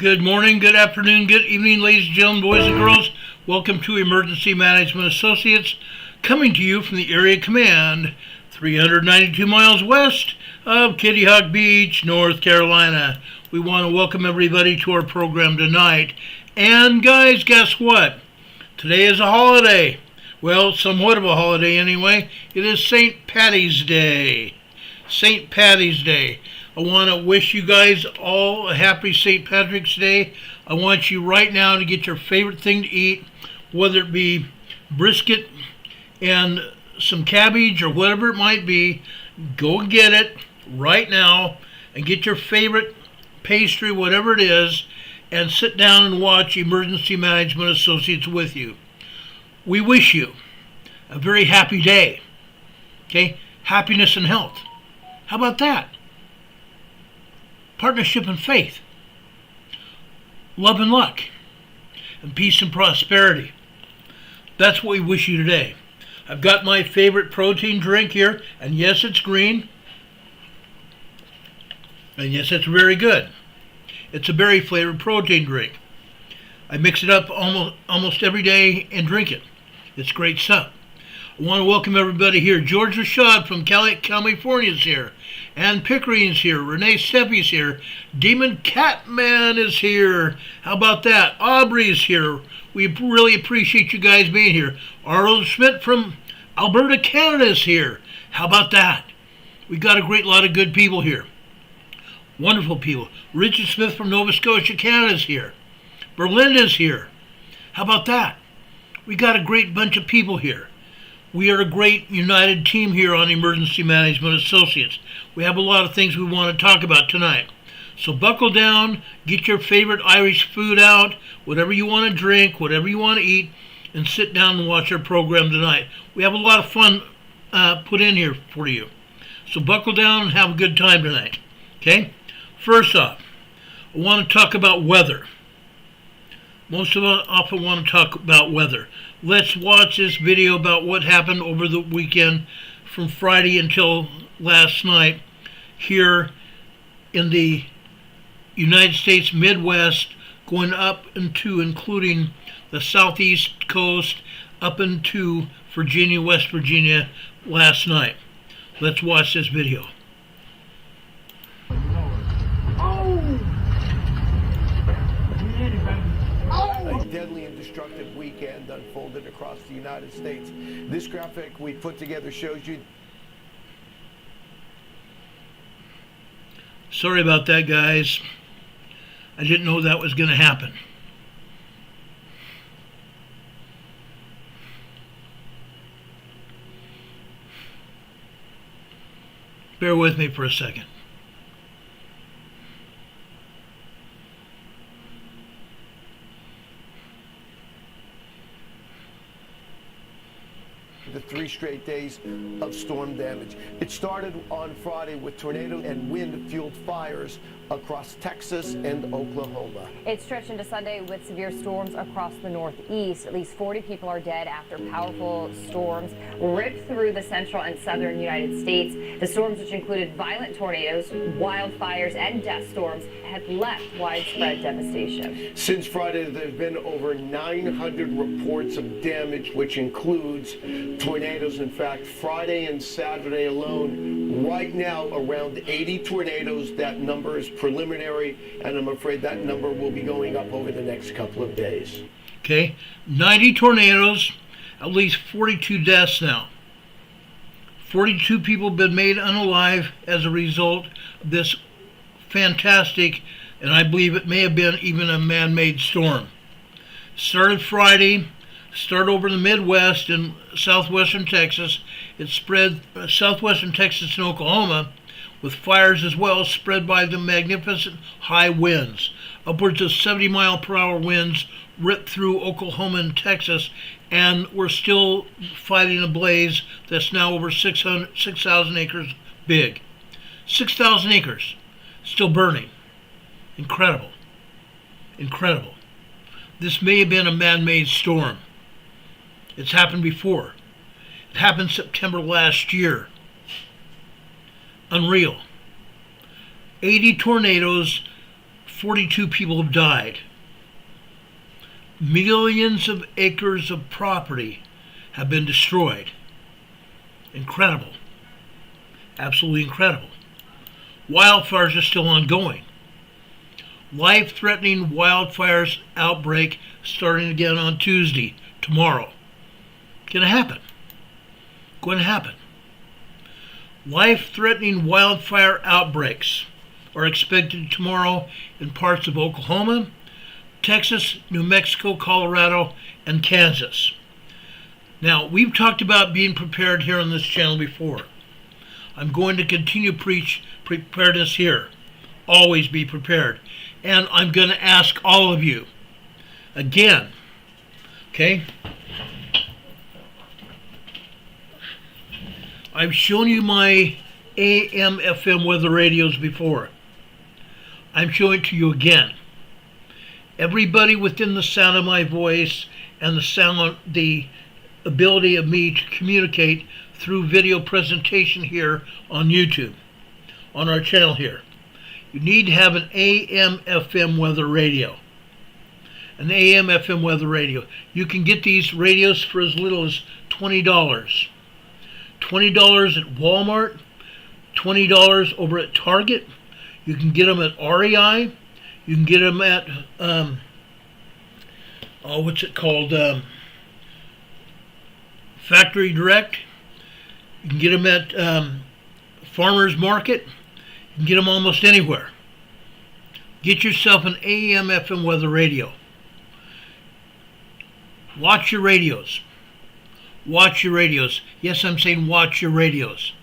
Good morning, good afternoon, good evening, ladies and gentlemen, boys and girls. Welcome to Emergency Management Associates, coming to you from the Area Command, 392 miles west of Kitty Hawk Beach, North Carolina. We want to welcome everybody to our program tonight. And guys, guess what? Today is a holiday. Well, somewhat of a holiday anyway. It is St. Patty's Day. St. Patty's Day. I want to wish you guys all a happy St. Patrick's Day. I want you right now to get your favorite thing to eat, whether it be brisket and some cabbage or whatever it might be. Go and get it right now and get your favorite pastry, whatever it is, and sit down and watch Emergency Management Associates with you. We wish you a very happy day. Okay? Happiness and health. How about that? Partnership and faith, love and luck, and peace and prosperity. That's what we wish you today. I've got my favorite protein drink here, and yes, it's green, and yes, it's very good. It's a berry flavored protein drink. I mix it up almost every day and drink it. It's great stuff. I want to welcome everybody here. George Rashad from California is here. Ann Pickering's here. Renee Steffi's here. Demon Catman is here. How about that? Aubrey's here. We really appreciate you guys being here. Arnold Schmidt from Alberta, Canada is here. How about that? We got a great lot of good people here. Wonderful people. Richard Smith from Nova Scotia, Canada is here. Berlin is here. How about that? We got a great bunch of people here. We are a great united team here on Emergency Management Associates. We have a lot of things we want to talk about tonight. So buckle down, get your favorite Irish food out, whatever you want to drink, whatever you want to eat, and sit down and watch our program tonight. We have a lot of fun put in here for you. So buckle down and have a good time tonight. Okay? First off, I want to talk about weather. Most of us often want to talk about weather. Let's watch this video about what happened over the weekend from Friday until last night here in the United States Midwest, going up into including the southeast coast up into Virginia, West Virginia last night. Let's watch this video. A deadly and destructive weekend unfolded across the United States. This graphic we put together shows you. Sorry about that, guys. I didn't know that was going to happen. Bear with me for a second. The 3 straight days of storm damage. It started on Friday with tornado and wind-fueled fires across Texas and Oklahoma. It stretched into Sunday with severe storms across the Northeast. At least 40 people are dead after powerful storms ripped through the central and southern United States. The storms, which included violent tornadoes, wildfires, and dust storms, have left widespread devastation. Since Friday, there have been over 900 reports of damage, which includes tornadoes. In fact, Friday and Saturday alone, right now, around 80 tornadoes. That number is preliminary, and I'm afraid that number will be going up over the next couple of days. Okay, 90 tornadoes, at least 42 deaths now. 42 people have been made unalive as a result of this fantastic, and I believe it may have been even a man-made storm. Started Friday, started over the Midwest and southwestern Texas. It spread southwestern Texas and Oklahoma, with fires as well spread by the magnificent high winds. Upwards of 70-mile-per-hour winds ripped through Oklahoma and Texas, and we're still fighting a blaze that's now over 6,000 acres big. 6,000 acres, still burning. Incredible. Incredible. This may have been a man-made storm. It's happened before. It happened September last year. Unreal. 80 tornadoes, 42 people have died. Millions of acres of property have been destroyed. Incredible. Absolutely incredible. Wildfires are still ongoing. Life-threatening wildfires outbreak starting again on Tuesday, tomorrow. Going to happen. Going to happen. Life-threatening wildfire outbreaks are expected tomorrow in parts of Oklahoma, Texas, New Mexico, Colorado, and Kansas. Now, we've talked about being prepared here on this channel before. I'm going to continue to preach preparedness here. Always be prepared. And I'm going to ask all of you, again, okay? I've shown you my AM, FM weather radios before. I'm showing it to you again. Everybody within the sound of my voice and the ability of me to communicate through video presentation here on YouTube, on our channel here. You need to have an AM, FM weather radio. An AM, FM weather radio. You can get these radios for as little as $20. $20 at Walmart, $20 over at Target. You can get them at REI. You can get them at, what's it called? Factory Direct. You can get them at Farmers Market. You can get them almost anywhere. Get yourself an AM, FM weather radio. Watch your radios. Watch your radios. Yes, I'm saying watch your radios.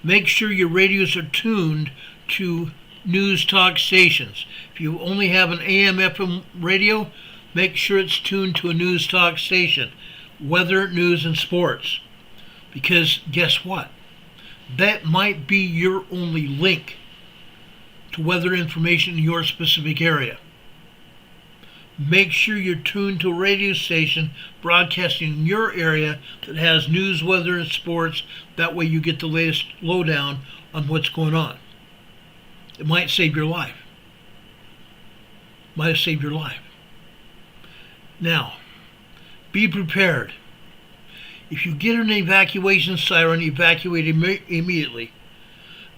Make sure your radios are tuned to news talk stations. If you only have an AM, FM radio, make sure it's tuned to a news talk station. Weather, news, and sports. Because guess what? That might be your only link to weather information in your specific area. Make sure you're tuned to a radio station broadcasting in your area that has news, weather, and sports. That way you get the latest lowdown on what's going on. It might save your life. Might have saved your life. Now, be prepared. If you get an evacuation siren, evacuate immediately.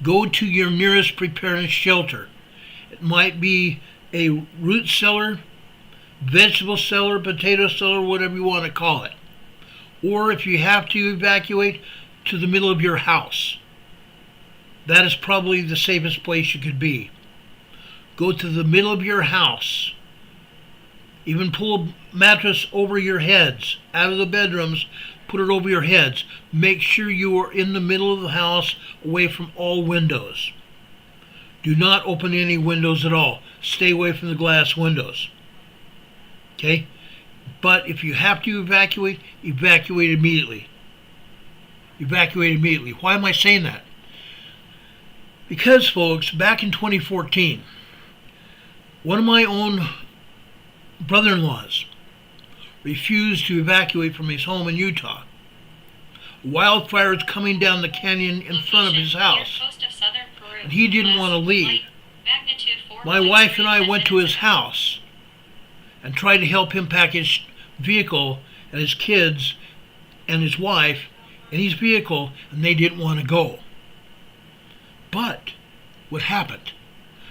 Go to your nearest preparedness shelter. It might be a root cellar, vegetable cellar, potato cellar, whatever you want to call it. Or if you have to evacuate, to the middle of your house. That is probably the safest place you could be. Go to the middle of your house. Even pull a mattress over your heads, out of the bedrooms, put it over your heads. Make sure you are in the middle of the house, away from all windows. Do not open any windows at all. Stay away from the glass windows. Okay? But if you have to evacuate, evacuate immediately. Evacuate immediately. Why am I saying that? Because, folks, back in 2014, one of my own brother-in-laws refused to evacuate from his home in Utah. Wildfire is coming down the canyon in front of his house, and he didn't want to leave. My wife and I went to his house and tried to help him pack his vehicle and his kids and his wife in his vehicle, and they didn't want to go. But what happened?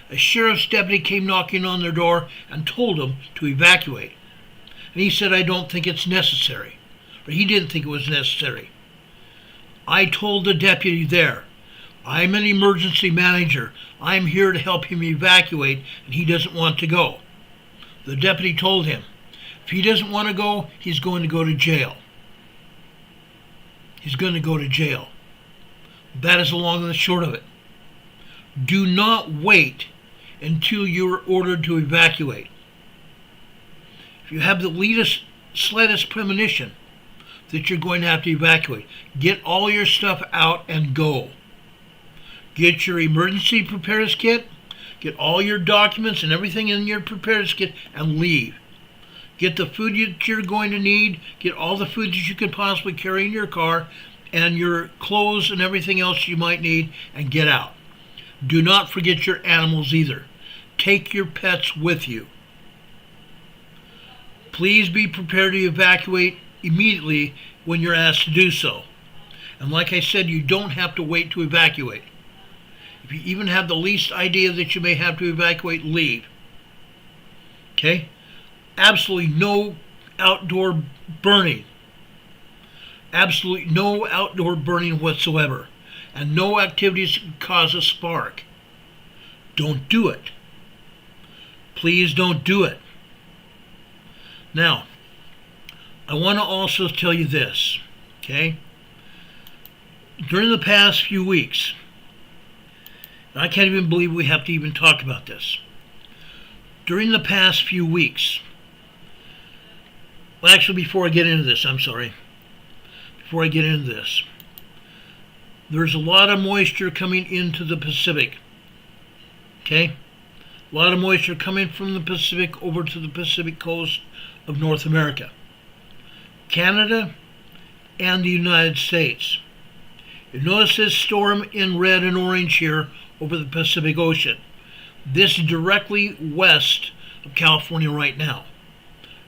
A sheriff's deputy came knocking on their door and told them to evacuate. And he said, I don't think it's necessary. But he didn't think it was necessary. I told the deputy there, I'm an emergency manager. I'm here to help him evacuate, and he doesn't want to go. The deputy told him, if he doesn't want to go, he's going to go to jail. He's going to go to jail. That is the long and the short of it. Do not wait until you're ordered to evacuate. If you have the slightest premonition that you're going to have to evacuate, get all your stuff out and go. Get your emergency preparedness kit, get all your documents and everything in your preparedness kit, and leave. Get the food that you're going to need, get all the food that you can possibly carry in your car, and your clothes and everything else you might need, and get out. Do not forget your animals either. take your pets with you. Please be prepared to evacuate immediately when you're asked to do so. And like I said, you don't have to wait to evacuate. If you even have the least idea that you may have to evacuate, leave. Okay? Absolutely no outdoor burning. Absolutely no outdoor burning whatsoever. And no activities that could cause a spark. Don't do it. Please don't do it. Now, I want to also tell you this, okay? During the past few weeks, and I can't even believe we have to even talk about this. During the past few weeks, well, actually, before I get into this, there's a lot of moisture coming into the Pacific, okay? A lot of moisture coming from the Pacific over to the Pacific coast of North America, Canada, and the United States. You notice this storm in red and orange here over the Pacific Ocean. This is directly west of California right now.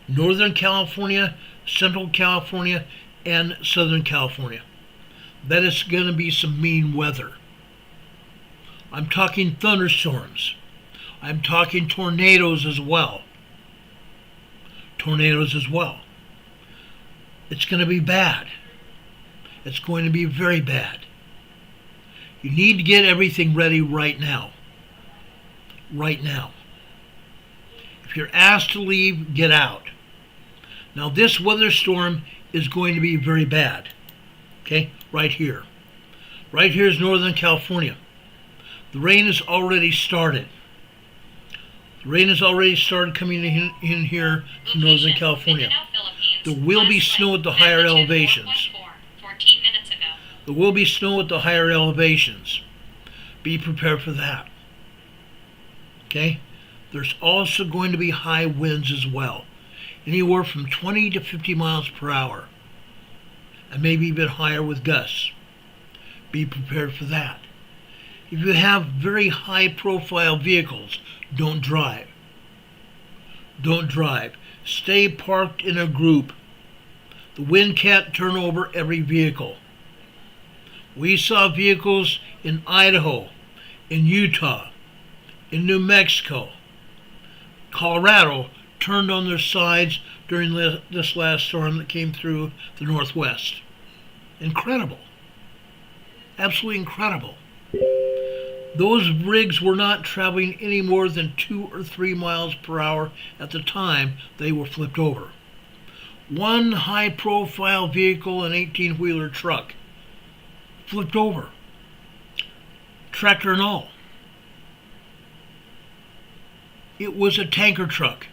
Northern California, Central California, and Southern California. That is going to be some mean weather. I'm talking thunderstorms. I'm talking tornadoes as well. It's going to be bad. It's going to be very bad. You need to get everything ready right now. Right now. If you're asked to leave, get out. Now this weather storm is going to be very bad. Okay? Right here. Right here is Northern California. The rain has already started. The rain has already started coming in here to Northern California. There will be snow at the higher elevations. There will be snow at the higher elevations. Be prepared for that. Okay? There's also going to be high winds as well. Anywhere from 20 to 50 miles per hour. And maybe even higher with gusts. Be prepared for that. If you have very high profile vehicles, don't drive. Don't drive. Stay parked in a group. The wind can't turn over every vehicle. We saw vehicles in Idaho, in Utah, in New Mexico, Colorado turned on their sides during this last storm that came through the Northwest. Incredible. Absolutely incredible. Those rigs were not traveling any more than 2 or 3 miles per hour at the time they were flipped over. One high-profile vehicle, an 18-wheeler truck, flipped over. Tractor and all. It was a tanker truck.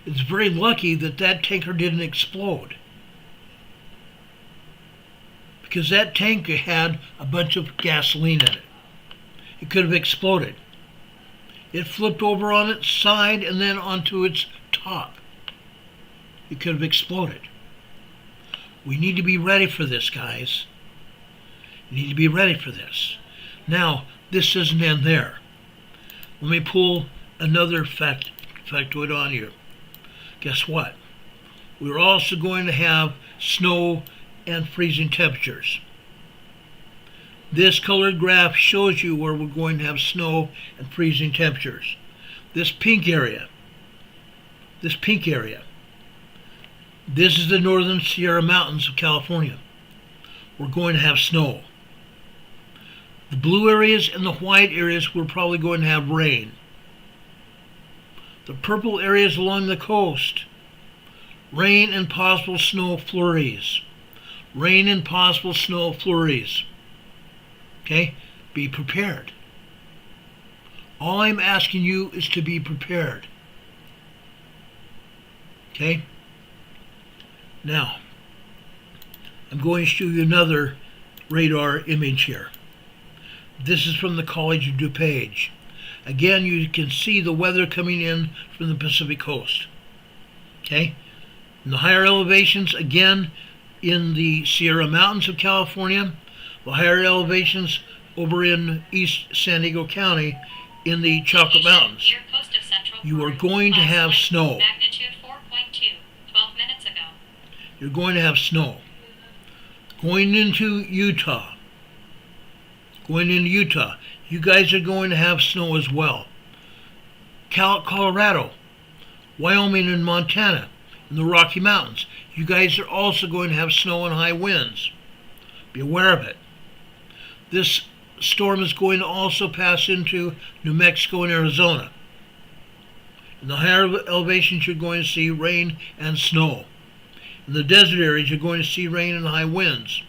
It's very lucky that that tanker didn't explode, because that tanker had a bunch of gasoline in it. It could have exploded. It flipped over on its side and then onto its top. It could have exploded. We need to be ready for this, guys. We need to be ready for this. Now, this doesn't end there. Let me pull another factoid on you. Guess what? We're also going to have snow and freezing temperatures. This colored graph shows you where we're going to have snow and freezing temperatures. This pink area, this is the northern Sierra Mountains of California. We're going to have snow. The blue areas and the white areas, we're probably going to have rain. The purple areas along the coast, rain and possible snow flurries. Rain and possible snow flurries. Okay? Be prepared. All I'm asking you is to be prepared. Okay? Now, I'm going to show you another radar image here. This is from the College of Dupage. Again, you can see the weather coming in from the Pacific coast. Okay? In the higher elevations, again, in the Sierra Mountains of California, the higher elevations over in East San Diego County, in the Chocolate Mountains. Near coast of Central You are Florida. going to have Last night, snow. Magnitude 4.2, 12 minutes ago. You're going to have snow. Going into Utah. You guys are going to have snow as well. Colorado, Wyoming, and Montana, in the Rocky Mountains. You guys are also going to have snow and high winds. Be aware of it. This storm is going to also pass into New Mexico and Arizona. In the higher elevations, you're going to see rain and snow. In the desert areas, you're going to see rain and high winds.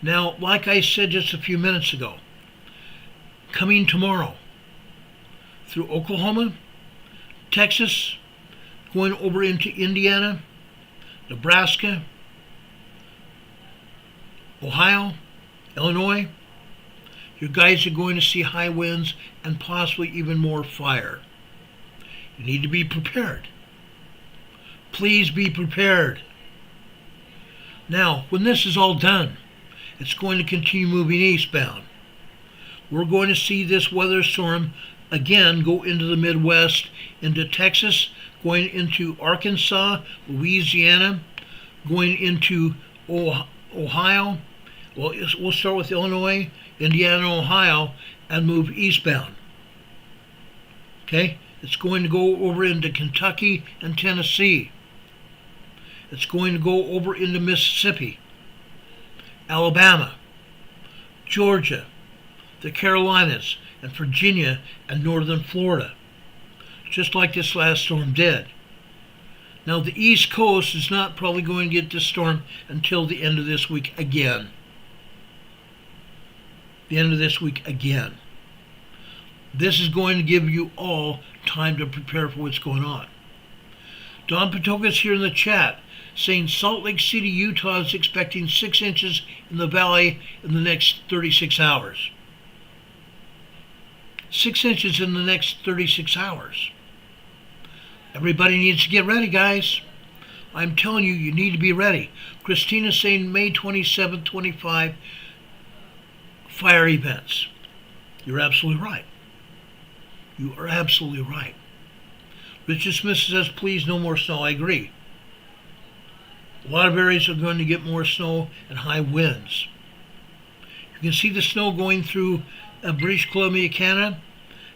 Now, like I said just a few minutes ago, coming tomorrow through Oklahoma, Texas, going over into Indiana, Nebraska, Ohio, Illinois, you guys are going to see high winds and possibly even more fire. You need to be prepared. Please be prepared. Now, when this is all done, it's going to continue moving eastbound. We're going to see this weather storm again go into the Midwest, into Texas, going into Arkansas, Louisiana, going into Ohio. Well, we'll start with Illinois, Indiana, Ohio, and move eastbound. Okay? It's going to go over into Kentucky and Tennessee. It's going to go over into Mississippi, Alabama, Georgia, the Carolinas, and Virginia and northern Florida, just like this last storm did. Now, the East Coast is not probably going to get this storm until the end of this week again. The end of this week again. This is going to give you all time to prepare for what's going on. Don Patokas here in the chat saying Salt Lake City, Utah is expecting 6 inches in the valley in the next 36 hours. 6 inches in the next 36 hours. Everybody needs to get ready, guys. I'm telling you, you need to be ready. Christina's saying May 27th, 25, fire events. You're absolutely right. You are absolutely right. Richard Smith says, please, no more snow. I agree. A lot of areas are going to get more snow and high winds. You can see the snow going through British Columbia, Canada,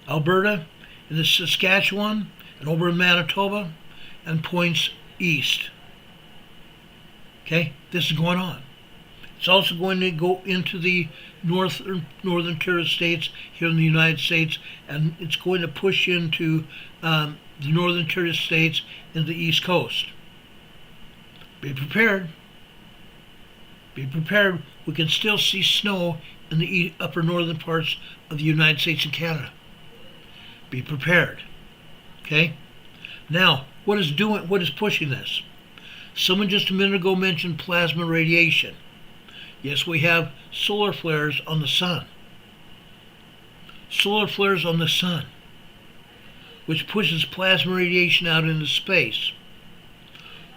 Alberta, and the Saskatchewan, and over in Manitoba, and points east. Okay, this is going on. It's also going to go into the northern tier states here in the United States, and it's going to push into the northern tier states in the East Coast. Be prepared. Be prepared. We can still see snow in the upper northern parts of the United States and Canada. Be prepared. Okay? Now, what is pushing this? Someone just a minute ago mentioned plasma radiation. Yes, we have solar flares on the sun. Solar flares on the sun, which pushes plasma radiation out into space.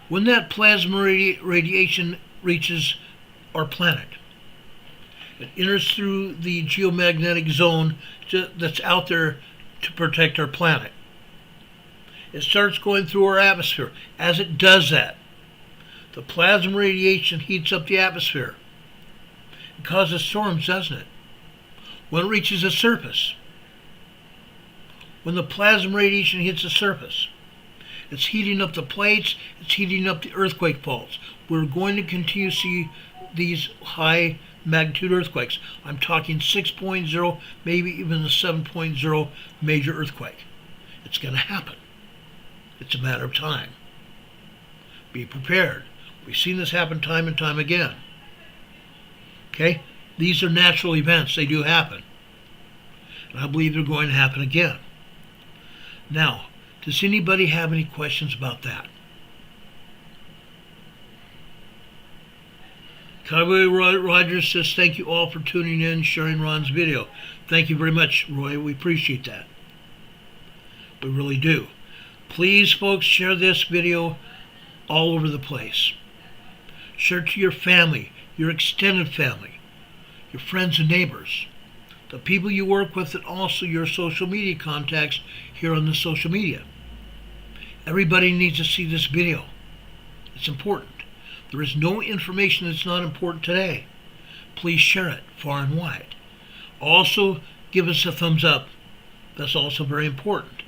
When that plasma radiation reaches our planet, it enters through the geomagnetic zone that's out there to protect our planet. It starts going through our atmosphere. As it does that, the plasma radiation heats up the atmosphere. It causes storms, doesn't it? When it reaches the surface, when the plasma radiation hits the surface, it's heating up the plates, it's heating up the earthquake faults. We're going to continue to see these high magnitude earthquakes. I'm talking 6.0, maybe even a 7.0 major earthquake. It's going to happen. It's a matter of time. Be prepared. We've seen this happen time and time again. Okay? These are natural events. They do happen. And I believe they're going to happen again. Now, does anybody have any questions about that? Cowboy Rogers says, thank you all for tuning in, sharing Ron's video. Thank you very much, Roy. We appreciate that. We really do. Please, folks, share this video all over the place. Share it to your family, your extended family, your friends and neighbors. the people you work with, and also your social media contacts here on the social media. Everybody needs to see this video. It's important. There is no information that's not important today. Please share it far and wide. Also, give us a thumbs up. That's also very important.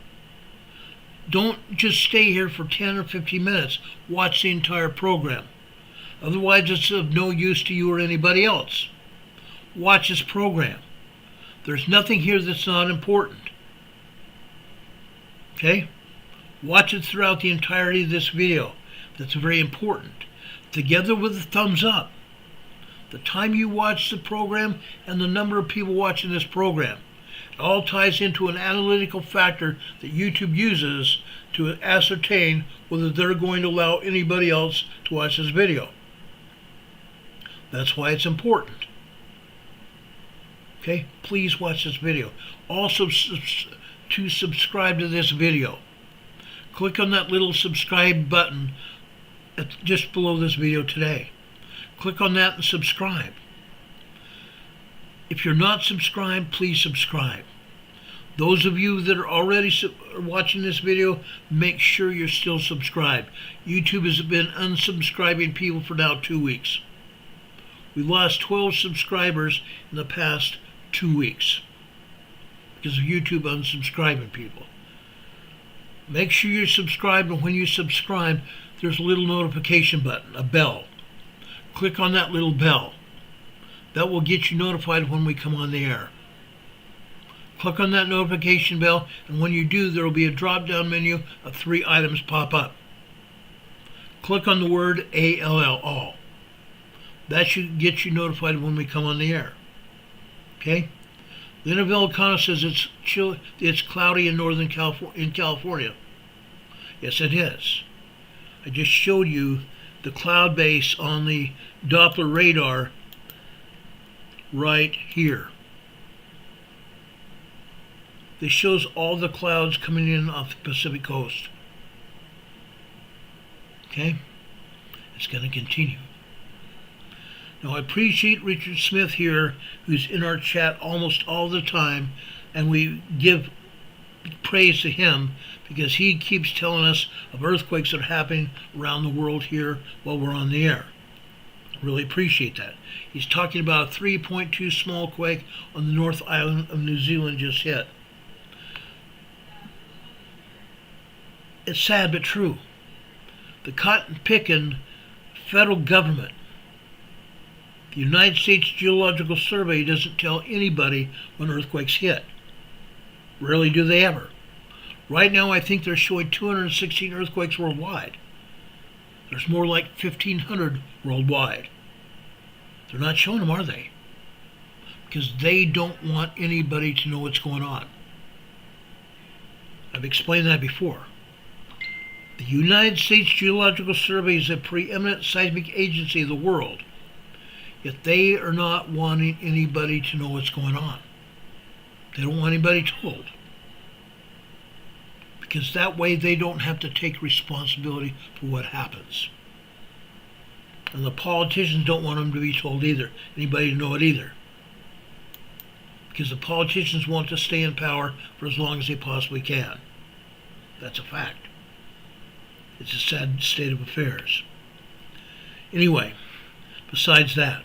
Don't just stay here for 10 or 15 minutes. Watch the entire program. Otherwise, it's of no use to you or anybody else. Watch this program. There's nothing here that's not important. Okay? Watch it throughout the entirety of this video. That's very important. Together with the thumbs up. The time you watch the program and the number of people watching this program. It all ties into an analytical factor that YouTube uses to ascertain whether they're going to allow anybody else to watch this video. That's why it's important. Okay, please watch this video. Also, to subscribe to this video, click on that little subscribe button just below this video today. Click on that and subscribe. If you're not subscribed, please subscribe. Those of you that are already watching this video, make sure you're still subscribed. YouTube has been unsubscribing people for now 2 weeks. We lost 12 subscribers in the past 2 weeks because of YouTube unsubscribing people. Make sure you're subscribed, and when you subscribe, there's a little notification button, a bell. Click on that little bell. That will get you notified when we come on the air. Click on that notification bell, and when you do, there will be a drop-down menu of 3 items pop up. Click on the word ALL, all. That should get you notified when we come on the air. Okay? Then Volcano says it's cloudy in Northern California. Yes, it is. I just showed you the cloud base on the Doppler radar right here. This shows all the clouds coming in off the Pacific coast. Okay? It's going to continue. Now, I appreciate Richard Smith here, who's in our chat almost all the time, and we give praise to him because he keeps telling us of earthquakes that are happening around the world here while we're on the air. Really appreciate that. He's talking about a 3.2 small quake on the North Island of New Zealand just hit. It's sad but true. The cotton-picking federal government, the United States Geological Survey, doesn't tell anybody when earthquakes hit. Rarely do they ever. Right now, I think they're showing 216 earthquakes worldwide. There's more like 1,500 worldwide. They're not showing them, are they? Because they don't want anybody to know what's going on. I've explained that before. The United States Geological Survey is a preeminent seismic agency of the world, yet they are not wanting anybody to know what's going on. They don't want anybody told. Because that way they don't have to take responsibility for what happens. And the politicians don't want them to be told either, anybody to know it either. Because the politicians want to stay in power for as long as they possibly can. That's a fact. It's a sad state of affairs. Anyway, besides that,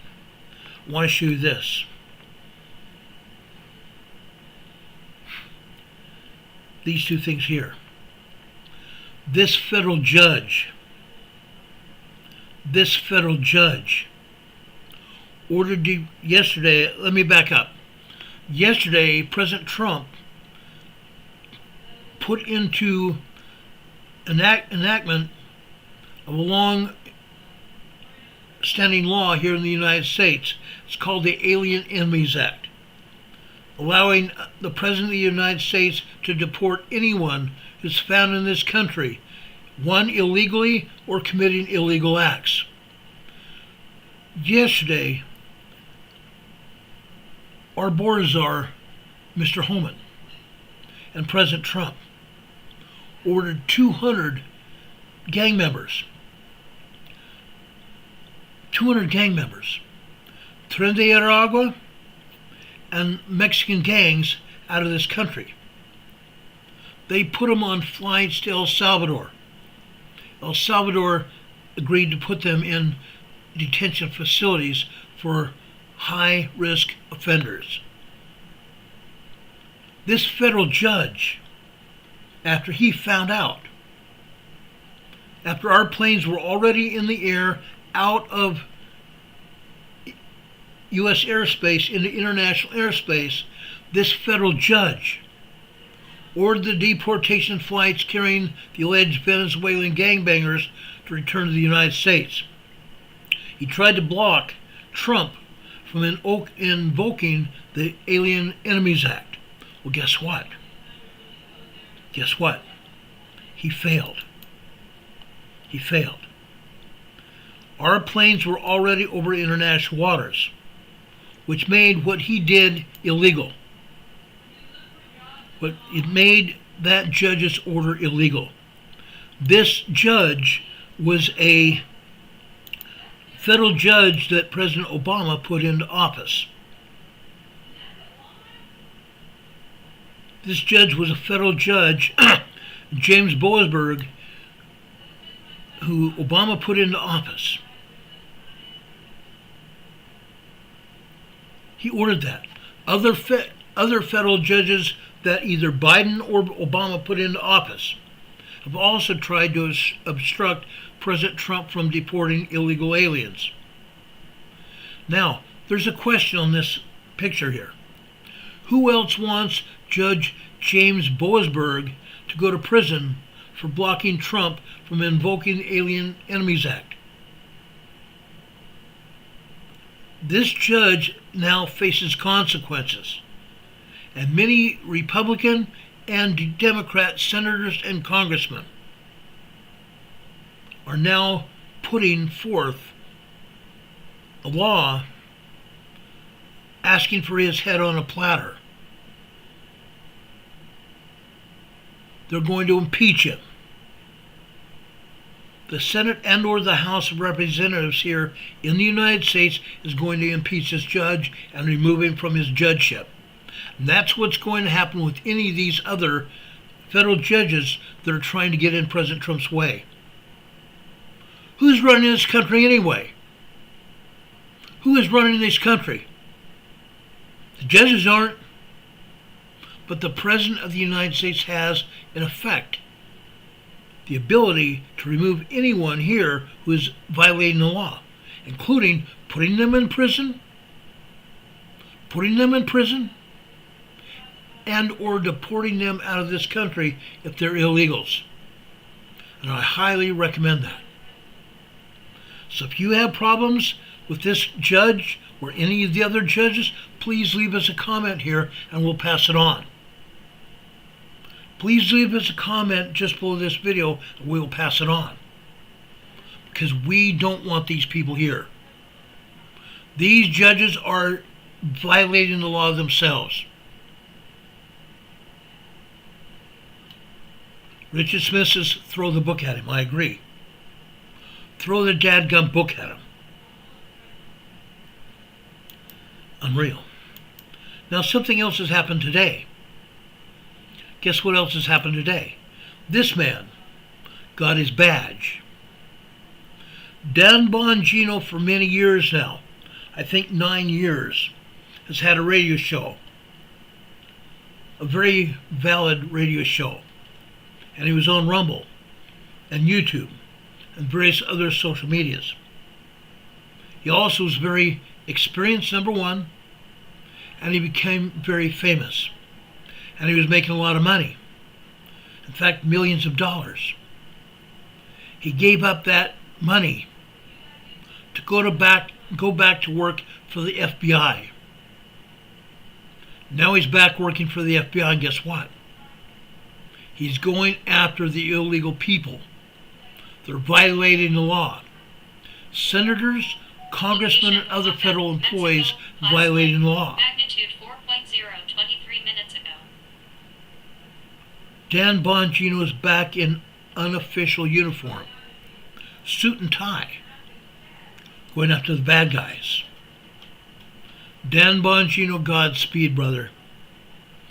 I want to show you this. These 2 things here. This federal judge ordered yesterday, let me back up. Yesterday, President Trump put into enactment of a long-standing law here in the United States. It's called the Alien Enemies Act, allowing the President of the United States to deport anyone who's found in this country, one, illegally or committing illegal acts. Yesterday, our board czar, Mr. Homan, and President Trump ordered 200 gang members. 200 gang members. Tren de Aragua, and Mexican gangs out of this country. They put them on flights to El Salvador. El Salvador agreed to put them in detention facilities for high-risk offenders. This federal judge, after he found out, after our planes were already in the air out of U.S. airspace into international airspace, this federal judge ordered the deportation flights carrying the alleged Venezuelan gangbangers to return to the United States. He tried to block Trump from invoking the Alien Enemies Act. Well, guess what? Guess what? He failed. He failed. Our planes were already over international waters, which made what he did illegal. But it made that judge's order illegal. This judge was a federal judge that President Obama put into office. This judge was a federal judge, James Boasberg, who Obama put into office. He ordered that. Other federal judges that either Biden or Obama put into office have also tried to obstruct President Trump from deporting illegal aliens. Now, there's a question on this picture here. Who else wants Judge James Boasberg to go to prison for blocking Trump from invoking the Alien Enemies Act? This judge now faces consequences, and many Republican and Democrat senators and congressmen are now putting forth a law asking for his head on a platter. They're going to impeach him. The Senate and or the House of Representatives here in the United States is going to impeach this judge and remove him from his judgeship. And that's what's going to happen with any of these other federal judges that are trying to get in President Trump's way. Who's running this country anyway? Who is running this country? The judges aren't. But the President of the United States has, in effect, the ability to remove anyone here who is violating the law, including putting them in prison, and or deporting them out of this country if they're illegals. And I highly recommend that. So if you have problems with this judge or any of the other judges, please leave us a comment here and we'll pass it on. Please leave us a comment just below this video and we'll pass it on. Because we don't want these people here. These judges are violating the law themselves. Richard Smith says, throw the book at him. I agree. Throw the dadgum book at him. Unreal. Now something else has happened today. Guess what else has happened today? This man got his badge. Dan Bongino, for many years now, I think 9 years, has had a radio show. A very valid radio show. And he was on Rumble and YouTube and various other social medias. He also was very experienced, number one, and he became very famous. And he was making a lot of money. In fact, millions of dollars. He gave up that money to go back to work for the FBI. Now he's back working for the FBI, and guess what? He's going after the illegal people. They're violating the law. Senators, congressmen, and other federal employees violating the law. Magnitude 4.0, 23 minutes ago. Dan Bongino is back in unofficial uniform, suit and tie, going after the bad guys. Dan Bongino, Godspeed, brother.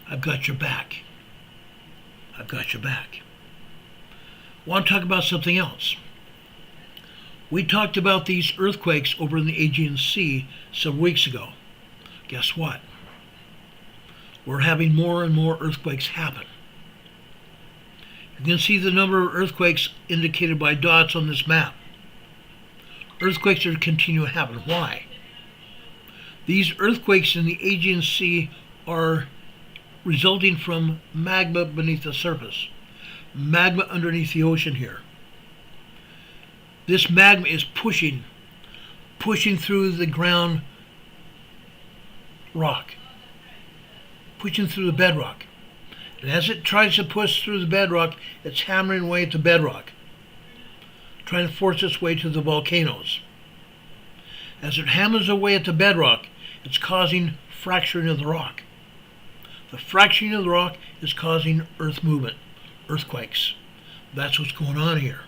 I've got your back. I've got your back. I want to talk about something else. We talked about these earthquakes over in the Aegean Sea several weeks ago. Guess what? We're having more and more earthquakes happen. You can see the number of earthquakes indicated by dots on this map. Earthquakes are continuing to happen. Why? These earthquakes in the Aegean Sea are resulting from magma beneath the surface. Magma underneath the ocean here. This magma is pushing through the ground rock, pushing through the bedrock. And as it tries to push through the bedrock, it's hammering away at the bedrock, trying to force its way to the volcanoes. As it hammers away at the bedrock, it's causing fracturing of the rock. The fracturing of the rock is causing earth movement, earthquakes. That's what's going on here.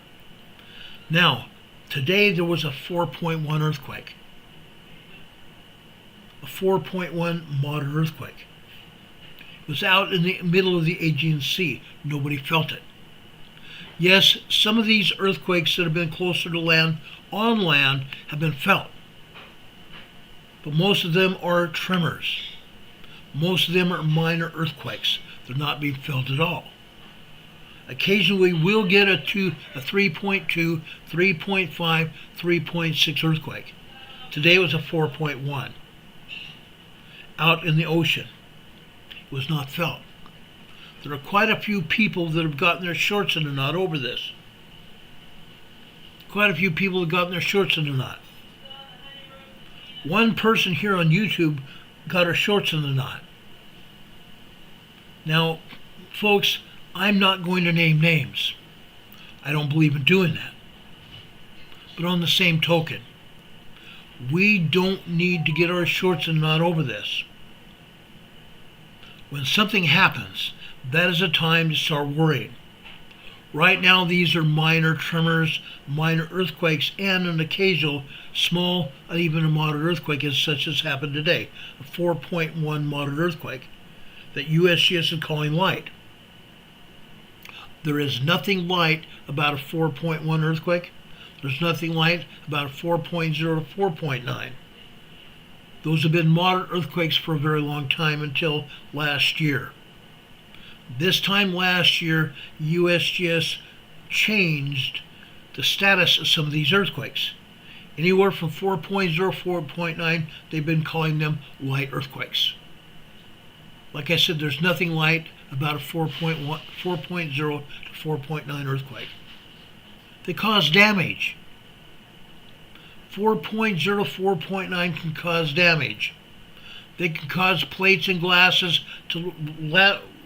Now, today there was a 4.1 earthquake. A 4.1 moderate earthquake. It was out in the middle of the Aegean Sea. Nobody felt it. Yes, some of these earthquakes that have been closer to land, on land, have been felt. But most of them are tremors. Most of them are minor earthquakes. They're not being felt at all. Occasionally we'll get a 3.2, 3.5, 3.6 earthquake. Today was a 4.1 out in the ocean. It was not felt. There are quite a few people that have gotten their shorts in a knot over this. Quite a few people have gotten their shorts in a knot. One person here on YouTube got her shorts in the knot. Now, folks, I'm not going to name names. I don't believe in doing that. But on the same token, we don't need to get our shorts in a knot over this. When something happens, that is a time to start worrying. Right now, these are minor tremors, minor earthquakes, and an occasional small and even a moderate earthquake, such as happened today, a 4.1 moderate earthquake that USGS is calling light. There is nothing light about a 4.1 earthquake. There's nothing light about a 4.0 to 4.9. Those have been moderate earthquakes for a very long time until last year. This time last year, USGS changed the status of some of these earthquakes. Anywhere from 4.0 to 4.9, they've been calling them light earthquakes. Like I said, there's nothing light about a 4.0 to 4.9 earthquake. They cause damage. 4.0 to 4.9 can cause damage. They can cause plates and glasses to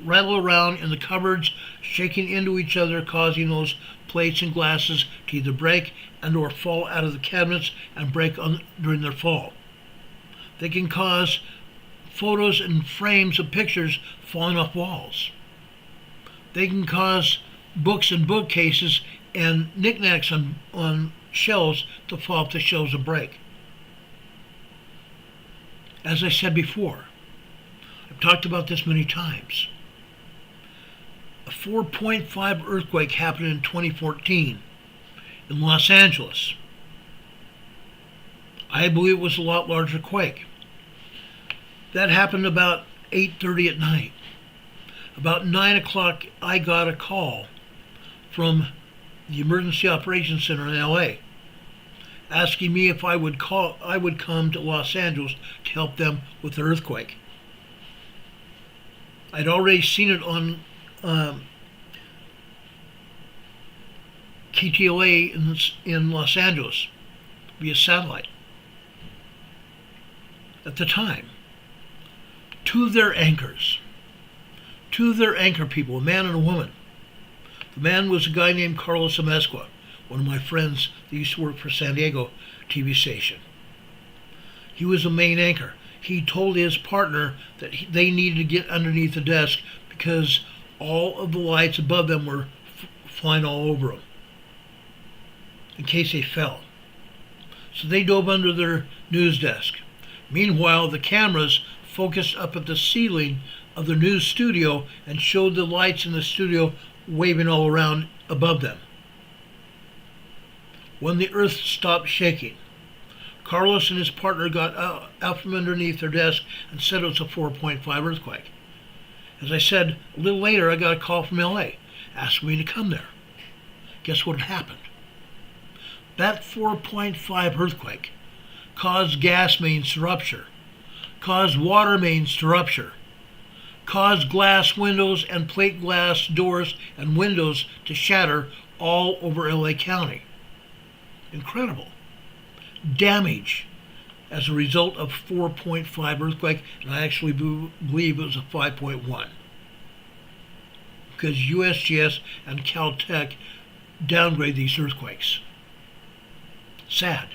rattle around in the cupboards, shaking into each other, causing those plates and glasses to either break and or fall out of the cabinets and break during their fall. They can cause photos and frames of pictures falling off walls. They can cause books and bookcases and knickknacks on shelves to fall off the shelves and break. As I said before, I've talked about this many times. A 4.5 earthquake happened in 2014 in Los Angeles. I believe it was a lot larger quake. That happened about 8:30 at night. About 9 o'clock, I got a call from the Emergency Operations Center in LA asking me if I would come to Los Angeles to help them with the earthquake. I'd already seen it on KTLA in Los Angeles via satellite. At the time, two of their anchor people, a man and a woman. The man was a guy named Carlos Amezcua, one of my friends that used to work for San Diego TV station. He was the main anchor. He told his partner that they needed to get underneath the desk because all of the lights above them were flying all over them in case they fell. So they dove under their news desk. Meanwhile, the cameras focused up at the ceiling of the news studio and showed the lights in the studio waving all around above them. When the earth stopped shaking, Carlos and his partner got out from underneath their desk and said it was a 4.5 earthquake. As I said, a little later I got a call from LA asking me to come there. Guess what had happened? That 4.5 earthquake caused gas mains to rupture, caused water mains to rupture, caused glass windows and plate glass doors and windows to shatter all over LA County. Incredible. Damage as a result of 4.5 earthquake, and I actually believe it was a 5.1. Because USGS and Caltech downgrade these earthquakes. Sad.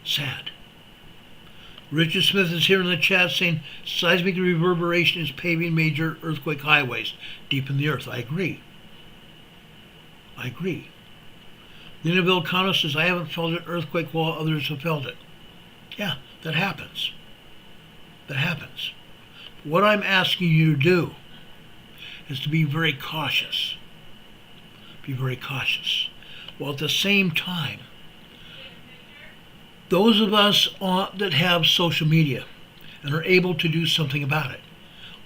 Sad. Richard Smith is here in the chat saying seismic reverberation is paving major earthquake highways deep in the earth. I agree. I agree. Lena Volcano says, I haven't felt an earthquake while others have felt it. Yeah, that happens. That happens. What I'm asking you to do is to be very cautious. Be very cautious. While at the same time, those of us that have social media and are able to do something about it,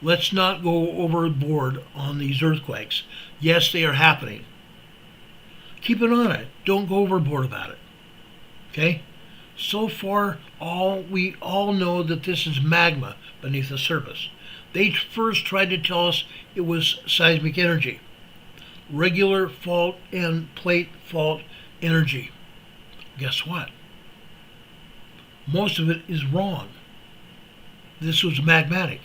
let's not go overboard on these earthquakes. Yes, they are happening. Keep an eye on it. Don't go overboard about it. Okay? So far, we all know that this is magma beneath the surface. They first tried to tell us it was seismic energy. Regular fault and plate fault energy. Guess what? Most of it is wrong. This was magmatic.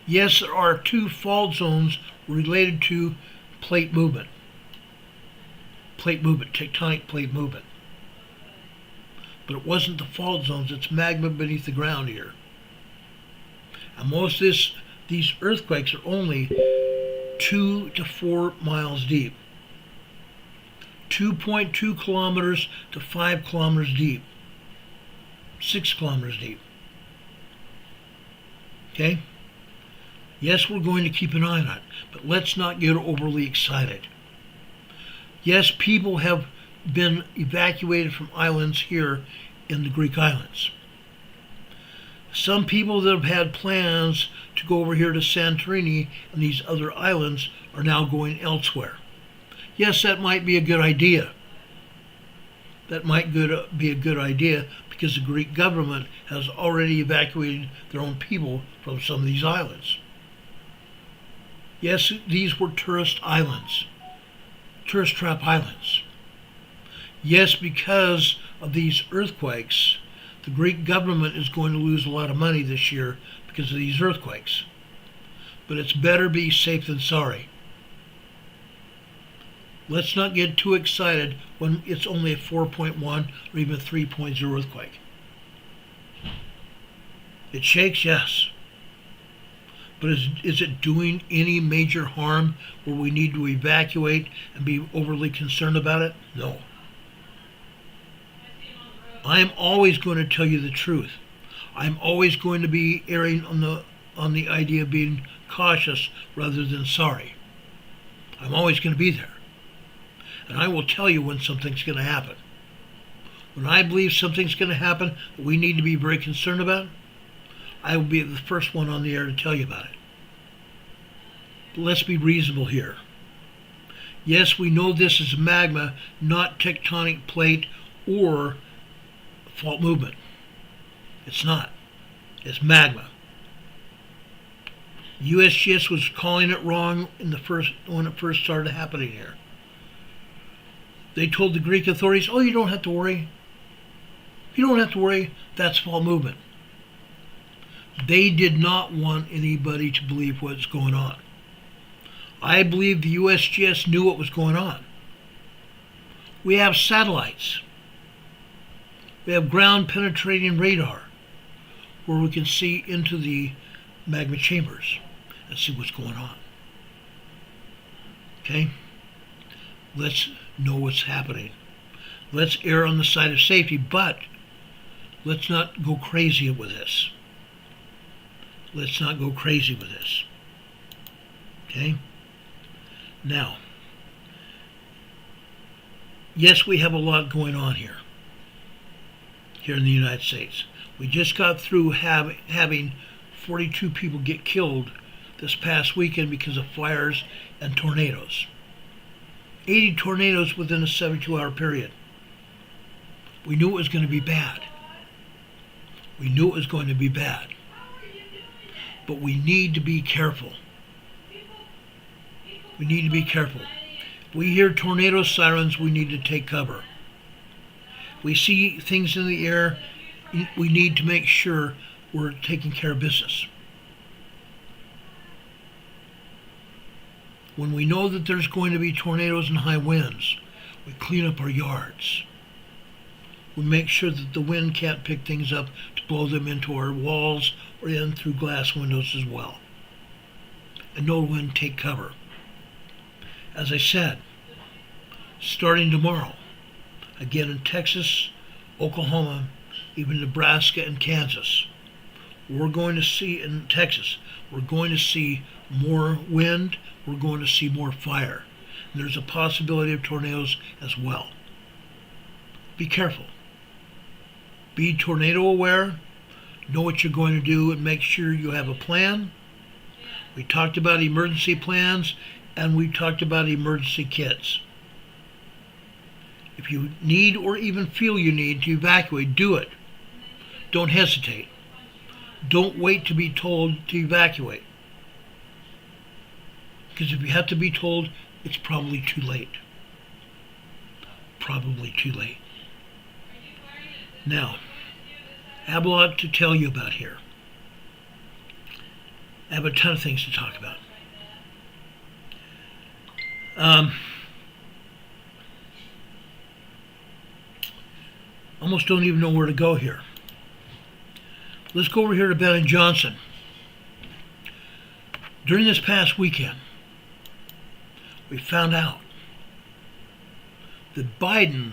Yes, there are 2 fault zones related to plate movement. Tectonic plate movement. But it wasn't the fault zones, it's magma beneath the ground here. And most of these earthquakes are only 2 to 4 miles deep. 2.2 kilometers to 5 kilometers deep. 6 kilometers deep. Okay? Yes, we're going to keep an eye on it, but let's not get overly excited. Yes, people have been evacuated from islands here in the Greek islands. Some people that have had plans to go over here to Santorini and these other islands are now going elsewhere. Yes, that might be a good idea. That might be a good idea because the Greek government has already evacuated their own people from some of these islands. Yes, these were tourist islands. Tourist trap islands. Yes, because of these earthquakes, the Greek government is going to lose a lot of money this year because of these earthquakes. But it's better be safe than sorry. Let's not get too excited when it's only a 4.1 or even a 3.0 earthquake. It shakes, yes. But is it doing any major harm where we need to evacuate and be overly concerned about it? No. I'm always going to tell you the truth. I'm always going to be erring on the idea of being cautious rather than sorry. I'm always going to be there. And I will tell you when something's going to happen. When I believe something's going to happen that we need to be very concerned about, I will be the first one on the air to tell you about it. But let's be reasonable here. Yes, we know this is magma, not tectonic plate or fault movement. It's not. It's magma. USGS was calling it wrong when it first started happening here. They told the Greek authorities, oh, you don't have to worry. You don't have to worry. That's fault movement. They did not want anybody to believe what's going on. I believe the USGS knew what was going on. We have satellites. We have ground penetrating radar where we can see into the magma chambers and see what's going on. Okay? Let's know what's happening. Let's err on the side of safety, but Let's not go crazy with this. Let's not go crazy with this. Okay? Now, yes, we have a lot going on here in the United States. We just got through having 42 people get killed this past weekend because of fires and tornadoes. 80 tornadoes within a 72-hour period. We knew it was going to be bad. We knew it was going to be bad. But we need to be careful. We need to be careful. If we hear tornado sirens, we need to take cover. If we see things in the air, we need to make sure we're taking care of business. When we know that there's going to be tornadoes and high winds, we clean up our yards. We make sure that the wind can't pick things up to blow them into our walls or in through glass windows as well. And know when to take cover. As I said, starting tomorrow, again in Texas, Oklahoma, even Nebraska and Kansas, we're going to see in Texas, we're going to see more wind, we're going to see more fire. And there's a possibility of tornadoes as well. Be careful. Be tornado aware, know what you're going to do, and make sure you have a plan. We talked about emergency plans, and we talked about emergency kits. If you need or even feel you need to evacuate, do it. Don't hesitate. Don't wait to be told to evacuate. Because if you have to be told, it's probably too late. Probably too late. Now, I have a lot to tell you about here. I have a ton of things to talk about. Almost don't even know where to go here. Let's go over here to Ben and Johnson. During this past weekend, we found out that Biden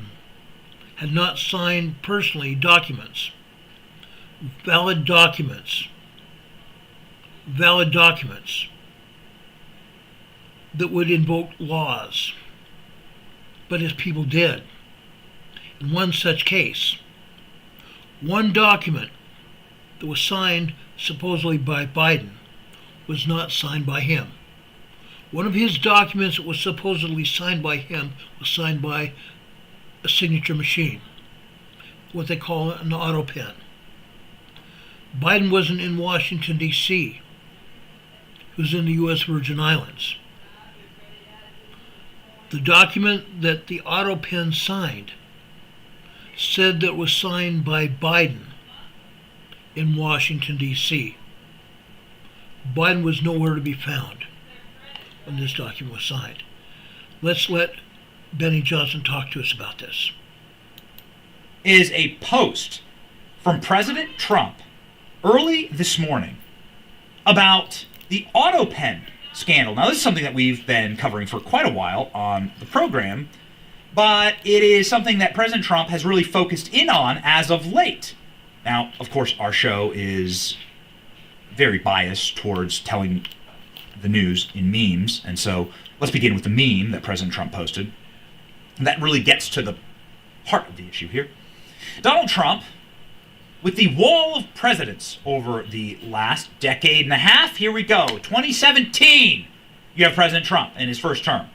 had not signed personally documents, valid documents that would invoke laws. But his people did. In one such case, one document that was signed supposedly by Biden was not signed by him. One of his documents that was supposedly signed by him was signed by a signature machine, what they call an autopen. Biden wasn't in Washington, D.C. He was in the U.S. Virgin Islands. The document that the autopen signed said that it was signed by Biden in Washington, D.C. Biden was nowhere to be found when this document was signed. Let's let Benny Johnson talk to us about this. Is a post from President Trump early this morning about the autopen scandal. Now, this is something that we've been covering for quite a while on the program, but it is something that President Trump has really focused in on as of late. Now, of course, our show is very biased towards telling the news in memes, and so let's begin with the meme that President Trump posted. That really gets to the heart of the issue here. Donald Trump, with the wall of presidents over the last decade and a half, here we go, 2017, you have President Trump in his first term.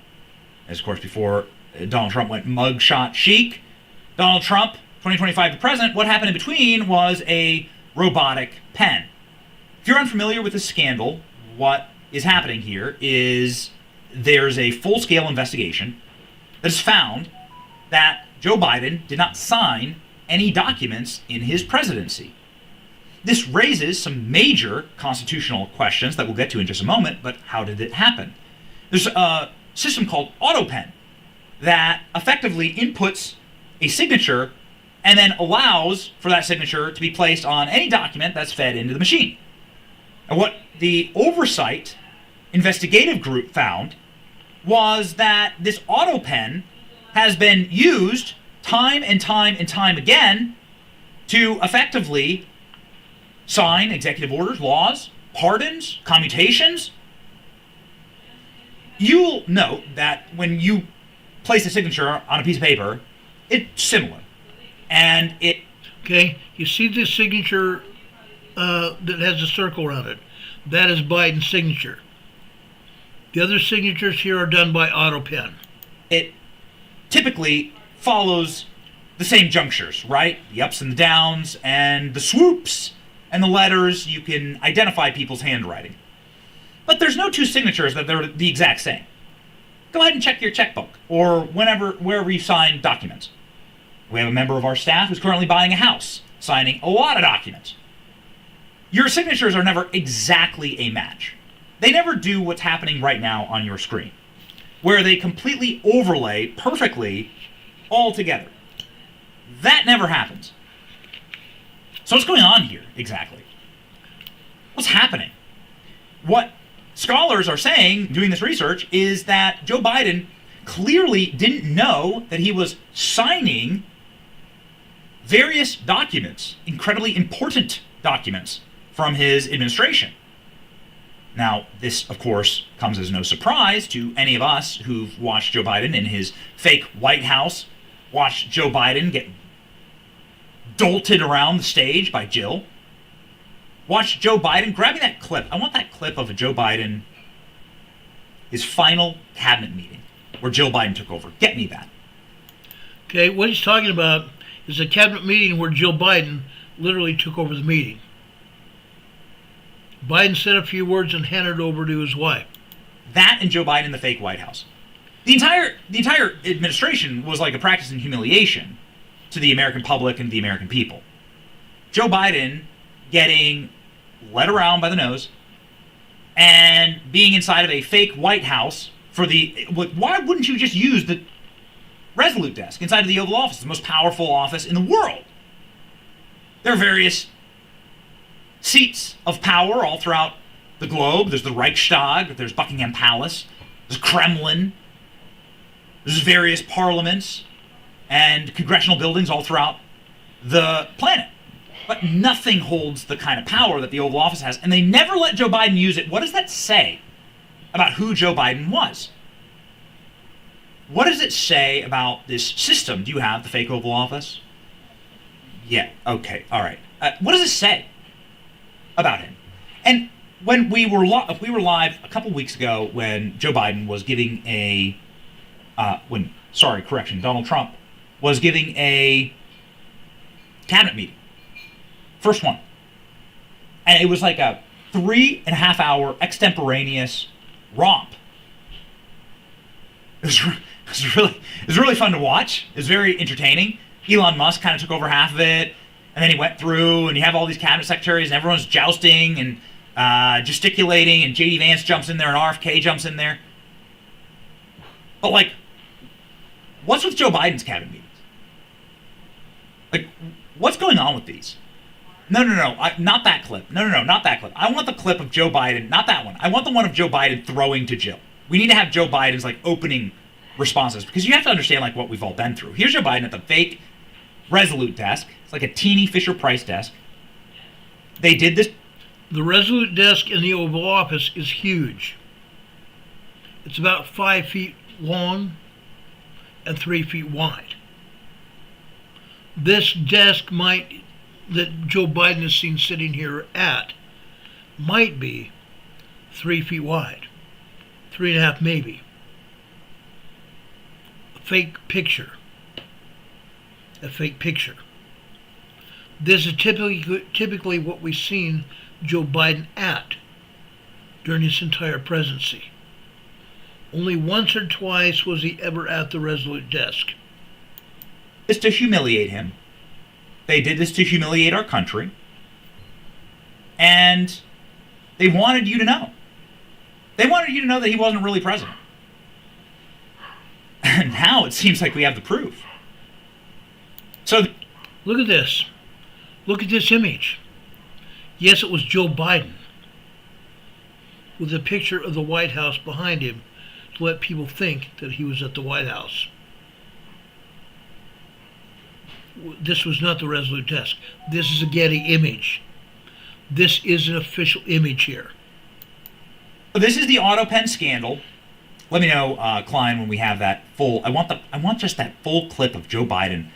As of course, before Donald Trump went mugshot chic, Donald Trump, 2025 to president, what happened in between was a robotic pen. If you're unfamiliar with this scandal, what is happening here is there's a full-scale investigation that has found that Joe Biden did not sign any documents in his presidency. This raises some major constitutional questions that we'll get to in just a moment, but how did it happen? There's a system called autopen that effectively inputs a signature and then allows for that signature to be placed on any document that's fed into the machine. And what the oversight investigative group found was that this autopen has been used time and time and time again to effectively sign executive orders, laws, pardons, commutations. You'll note that when you place a signature on a piece of paper, it's similar. And it... Okay, you see this signature that has a circle around it. That is Biden's signature. The other signatures here are done by autopen. It typically follows the same junctures, right? The ups and the downs and the swoops and the letters. You can identify people's handwriting. But there's no two signatures that they're the exact same. Go ahead and check your checkbook or wherever you sign documents. We have a member of our staff who's currently buying a house, signing a lot of documents. Your signatures are never exactly a match. They never do what's happening right now on your screen, where they completely overlay perfectly all together. That never happens. So what's going on here exactly? What's happening? What scholars are saying, doing this research, is that Joe Biden clearly didn't know that he was signing various documents, incredibly important documents from his administration. Now, this, of course, comes as no surprise to any of us who've watched Joe Biden in his fake White House, watched Joe Biden get dolted around the stage by Jill, watched Joe Biden grabbing that clip. I want that clip of Joe Biden, his final cabinet meeting, where Jill Biden took over. Get me that. Okay, what he's talking about is a cabinet meeting where Jill Biden literally took over the meeting. Biden said a few words and handed it over to his wife. That and Joe Biden in the fake White House. The entire administration was like a practice in humiliation to the American public and the American people. Joe Biden getting led around by the nose and being inside of a fake White House for the... Why wouldn't you just use the Resolute desk inside of the Oval Office, the most powerful office in the world? There are various seats of power all throughout the globe. There's the Reichstag, there's Buckingham Palace, there's Kremlin, there's various parliaments and congressional buildings all throughout the planet. But nothing holds the kind of power that the Oval Office has, and they never let Joe Biden use it. What does that say about who Joe Biden was? What does it say about this system? Do you have the fake Oval Office? Yeah, okay, all right. What does it say about him? And when we were live a couple weeks ago when Joe Biden was giving Donald Trump was giving a cabinet meeting. First one. And it was like a 3.5 hour extemporaneous romp. It was really fun to watch. It was very entertaining. Elon Musk kind of took over half of it, and then he went through, and you have all these cabinet secretaries, and everyone's jousting and gesticulating, and J.D. Vance jumps in there, and RFK jumps in there. But, like, what's with Joe Biden's cabinet meetings? Like, what's going on with these? No, not that clip. No, not that clip. I want the clip of Joe Biden, not that one. I want the one of Joe Biden throwing to Jill. We need to have Joe Biden's, like, opening responses, because you have to understand, like, what we've all been through. Here's Joe Biden at the fake Resolute desk. It's like a teeny Fisher-Price desk. They did this. The Resolute desk in the Oval Office is huge. It's about 5 feet long and 3 feet wide. This desk that Joe Biden is seen sitting here at might be 3 feet wide, 3.5 maybe. A fake picture. This is typically what we've seen Joe Biden at during his entire presidency. Only once or twice was he ever at the Resolute desk. It's to humiliate him. They did this to humiliate our country. And they wanted you to know. They wanted you to know that he wasn't really president. And now it seems like we have the proof. So look at this. Look at this image. Yes, it was Joe Biden with a picture of the White House behind him to let people think that he was at the White House. This was not the Resolute test. This is a Getty image. This is an official image here. So this is the autopen scandal. Let me know, Klein, when we have that full. I want just that full clip of Joe Biden.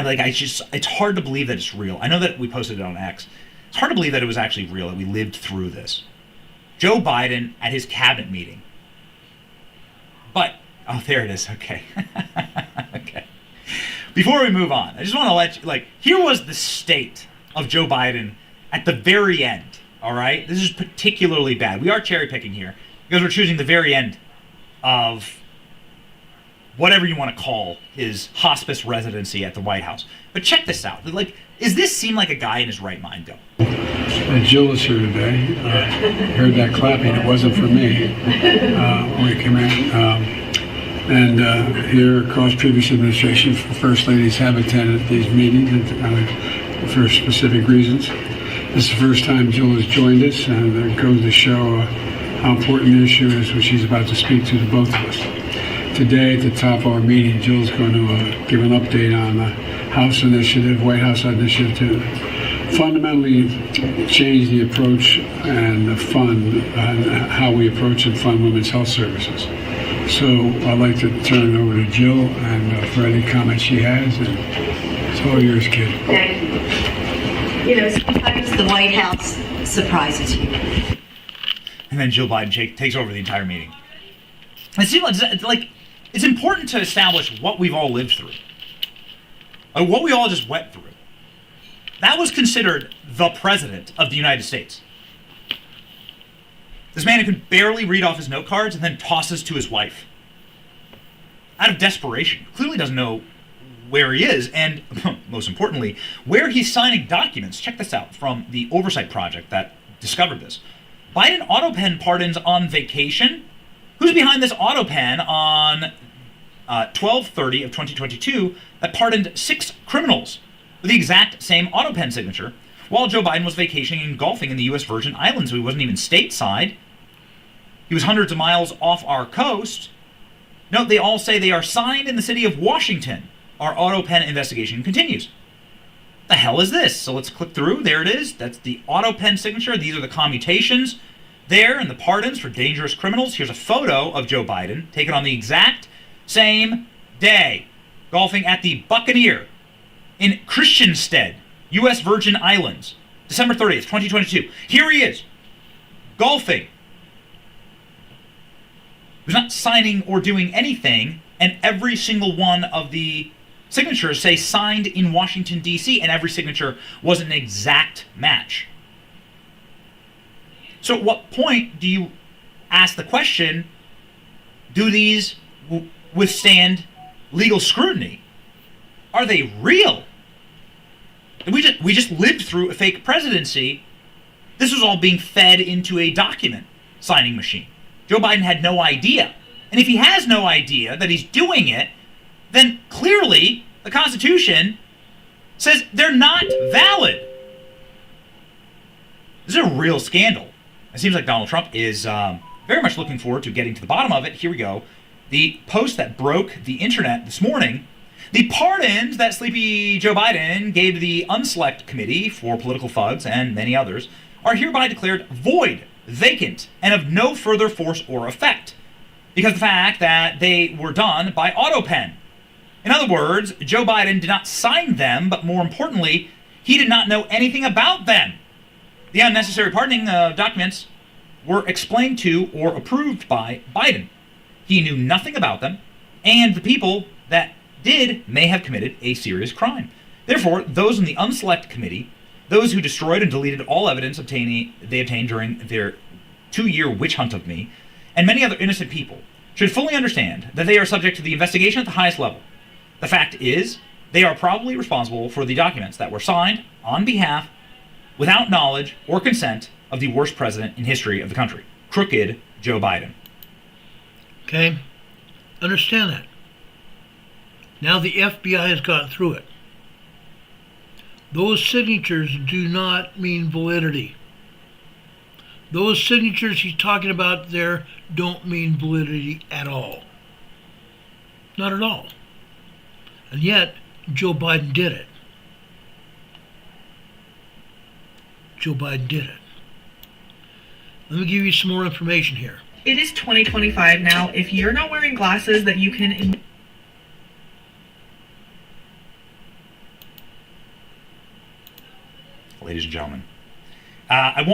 It's hard to believe that it's real. I know that we posted it on X. It's hard to believe that it was actually real, that we lived through this. Joe Biden at his cabinet meeting. But, oh, there it is. Okay. Okay. Before we move on, I just want to let you, here was the state of Joe Biden at the very end, all right? This is particularly bad. We are cherry picking here because we're choosing the very end of whatever you want to call his hospice residency at the White House. But check this out. Does this seem like a guy in his right mind, though? Jill is here today. Heard that clapping. It wasn't for me when we came in. Here across previous administrations, First Ladies have attended these meetings for specific reasons. This is the first time Jill has joined us, and it goes to show how important the issue is, which she's about to speak to both of us. Today, at the top of our meeting, Jill's going to give an update on the House initiative, White House initiative, to fundamentally change the approach and the fund, how we approach and fund women's health services. So I'd like to turn it over to Jill and for any comments she has, and it's all yours, kid. Thank you. Sometimes the White House surprises you. And then Jill Biden takes over the entire meeting. It seems like it's important to establish what we've all lived through. What we all just went through. That was considered the president of the United States. This man who can barely read off his note cards and then tosses to his wife. Out of desperation. Clearly doesn't know where he is, and most importantly, where he's signing documents. Check this out from the Oversight Project that discovered this. Biden autopen pardons on vacation. Who's behind this autopen on 12/30 of 2022 that pardoned 6 criminals with the exact same autopen signature while Joe Biden was vacationing and golfing in the U.S. Virgin Islands, so he wasn't even stateside. He was hundreds of miles off our coast. Note, they all say they are signed in the city of Washington. Our autopen investigation continues. The hell is this? So let's click through. There it is. That's the autopen signature. These are the commutations there and the pardons for dangerous criminals. Here's a photo of Joe Biden taken on the exact same day, golfing at the Buccaneer in Christiansted, U.S. Virgin Islands, December 30th, 2022. Here he is, golfing. He was not signing or doing anything, and every single one of the signatures say signed in Washington, D.C., and every signature was an exact match. So at what point do you ask the question, do these withstand legal scrutiny? Are they real? We just lived through a fake presidency. This was all being fed into a document signing machine. Joe Biden had no idea. And if he has no idea that he's doing it, then clearly the Constitution says they're not valid. This is a real scandal. It seems like Donald Trump is very much looking forward to getting to the bottom of it. Here we go. The post that broke the internet this morning. The pardons that sleepy Joe Biden gave to the Unselect Committee for Political Thugs and many others are hereby declared void, vacant, and of no further force or effect because of the fact that they were done by autopen. In other words, Joe Biden did not sign them, but more importantly, he did not know anything about them. The unnecessary pardoning documents were explained to or approved by Biden. He knew nothing about them, and the people that did may have committed a serious crime. Therefore, those in the Unselect Committee, those who destroyed and deleted all evidence they obtained during their 2-year witch hunt of me, and many other innocent people, should fully understand that they are subject to the investigation at the highest level. The fact is, they are probably responsible for the documents that were signed on behalf, without knowledge or consent, of the worst president in history of the country, crooked Joe Biden. Okay? Understand that. Now the FBI has gotten through it. Those signatures do not mean validity. Those signatures he's talking about there don't mean validity at all. Not at all. And yet, Joe Biden did it. Joe Biden did it. Let me give you some more information here. It is 2025 now. If you're not wearing glasses that you can... Ladies and gentlemen, I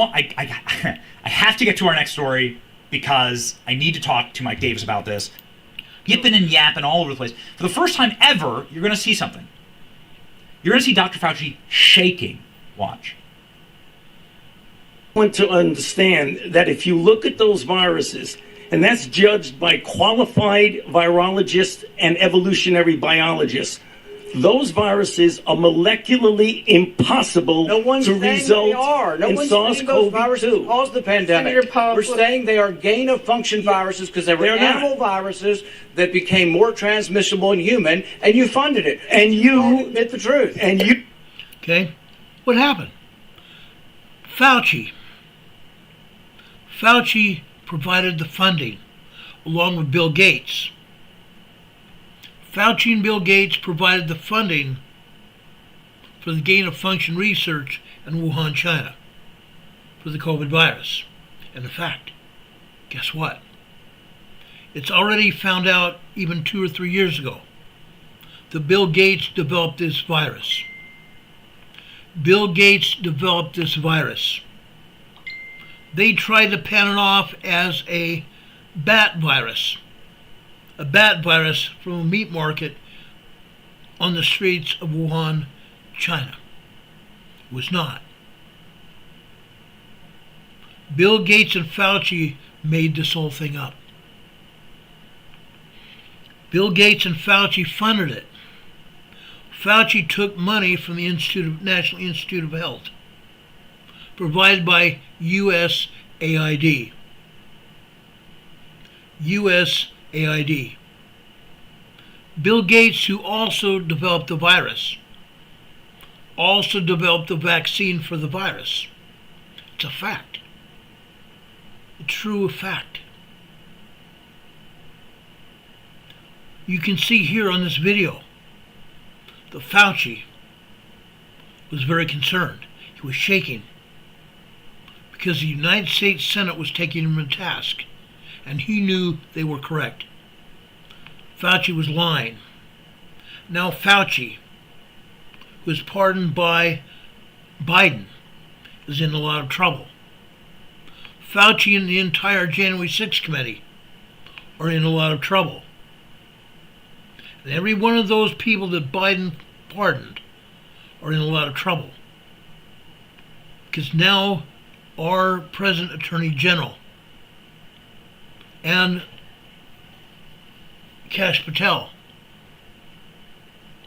have to get to our next story because I need to talk to Mike Davis about this. Yipping and yapping all over the place. For the first time ever, you're going to see something. You're going to see Dr. Fauci shaking. Watch. Want to understand that if you look at those viruses, and that's judged by qualified virologists and evolutionary biologists, those viruses are molecularly impossible to result in SARS-CoV-2. Caused the pandemic. We're saying they are gain-of-function viruses because they were animal viruses that became more transmissible in human, and you funded it. And you admit the truth. And you. Okay? What happened? Fauci provided the funding along with Bill Gates. Fauci and Bill Gates provided the funding for the gain-of-function research in Wuhan, China, for the COVID virus. And in fact, guess what? It's already found out even 2 or 3 years ago that Bill Gates developed this virus. Bill Gates developed this virus. They tried to pan it off as a bat virus. A bat virus from a meat market on the streets of Wuhan, China. It was not. Bill Gates and Fauci made this whole thing up. Bill Gates and Fauci funded it. Fauci took money from the National Institute of Health, provided by USAID. USAID. Bill Gates, who also developed the virus, also developed the vaccine for the virus. It's a fact. A true fact. You can see here on this video that Fauci was very concerned. He was shaking because the United States Senate was taking him to task, and he knew they were correct. Fauci was lying. Now Fauci, who was pardoned by Biden, is in a lot of trouble. Fauci and the entire January 6th committee are in a lot of trouble. And every one of those people that Biden pardoned are in a lot of trouble. Because now our present Attorney General and Kash Patel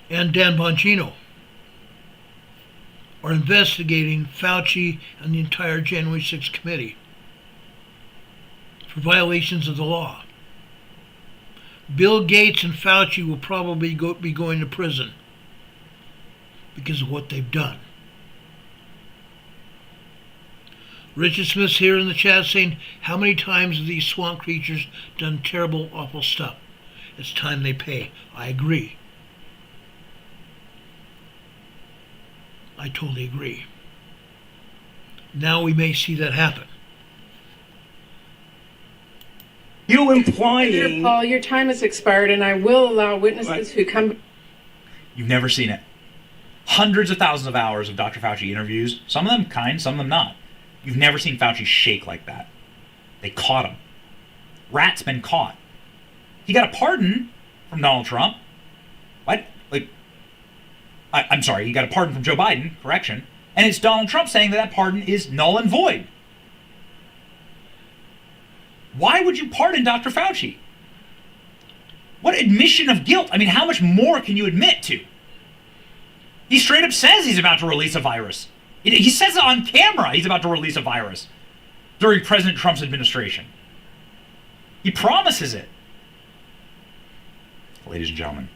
and Dan Bongino are investigating Fauci and the entire January 6th committee for violations of the law. Bill Gates and Fauci will probably be going to prison because of what they've done. Richard Smith's here in the chat saying, how many times have these swamp creatures done terrible, awful stuff? It's time they pay. I agree. I totally agree. Now we may see that happen. You implying... Paul, your time has expired, and I will allow witnesses who come... You've never seen it. Hundreds of thousands of hours of Dr. Fauci interviews, some of them kind, some of them not. You've never seen Fauci shake like that. They caught him. Rat's been caught. He got a pardon from Donald Trump. What? I'm sorry, he got a pardon from Joe Biden, correction. And it's Donald Trump saying that pardon is null and void. Why would you pardon Dr. Fauci? What admission of guilt? I mean, how much more can you admit to? He straight up says he's about to release a virus. He says it on camera he's about to release a virus during President Trump's administration. He promises it. Ladies and gentlemen,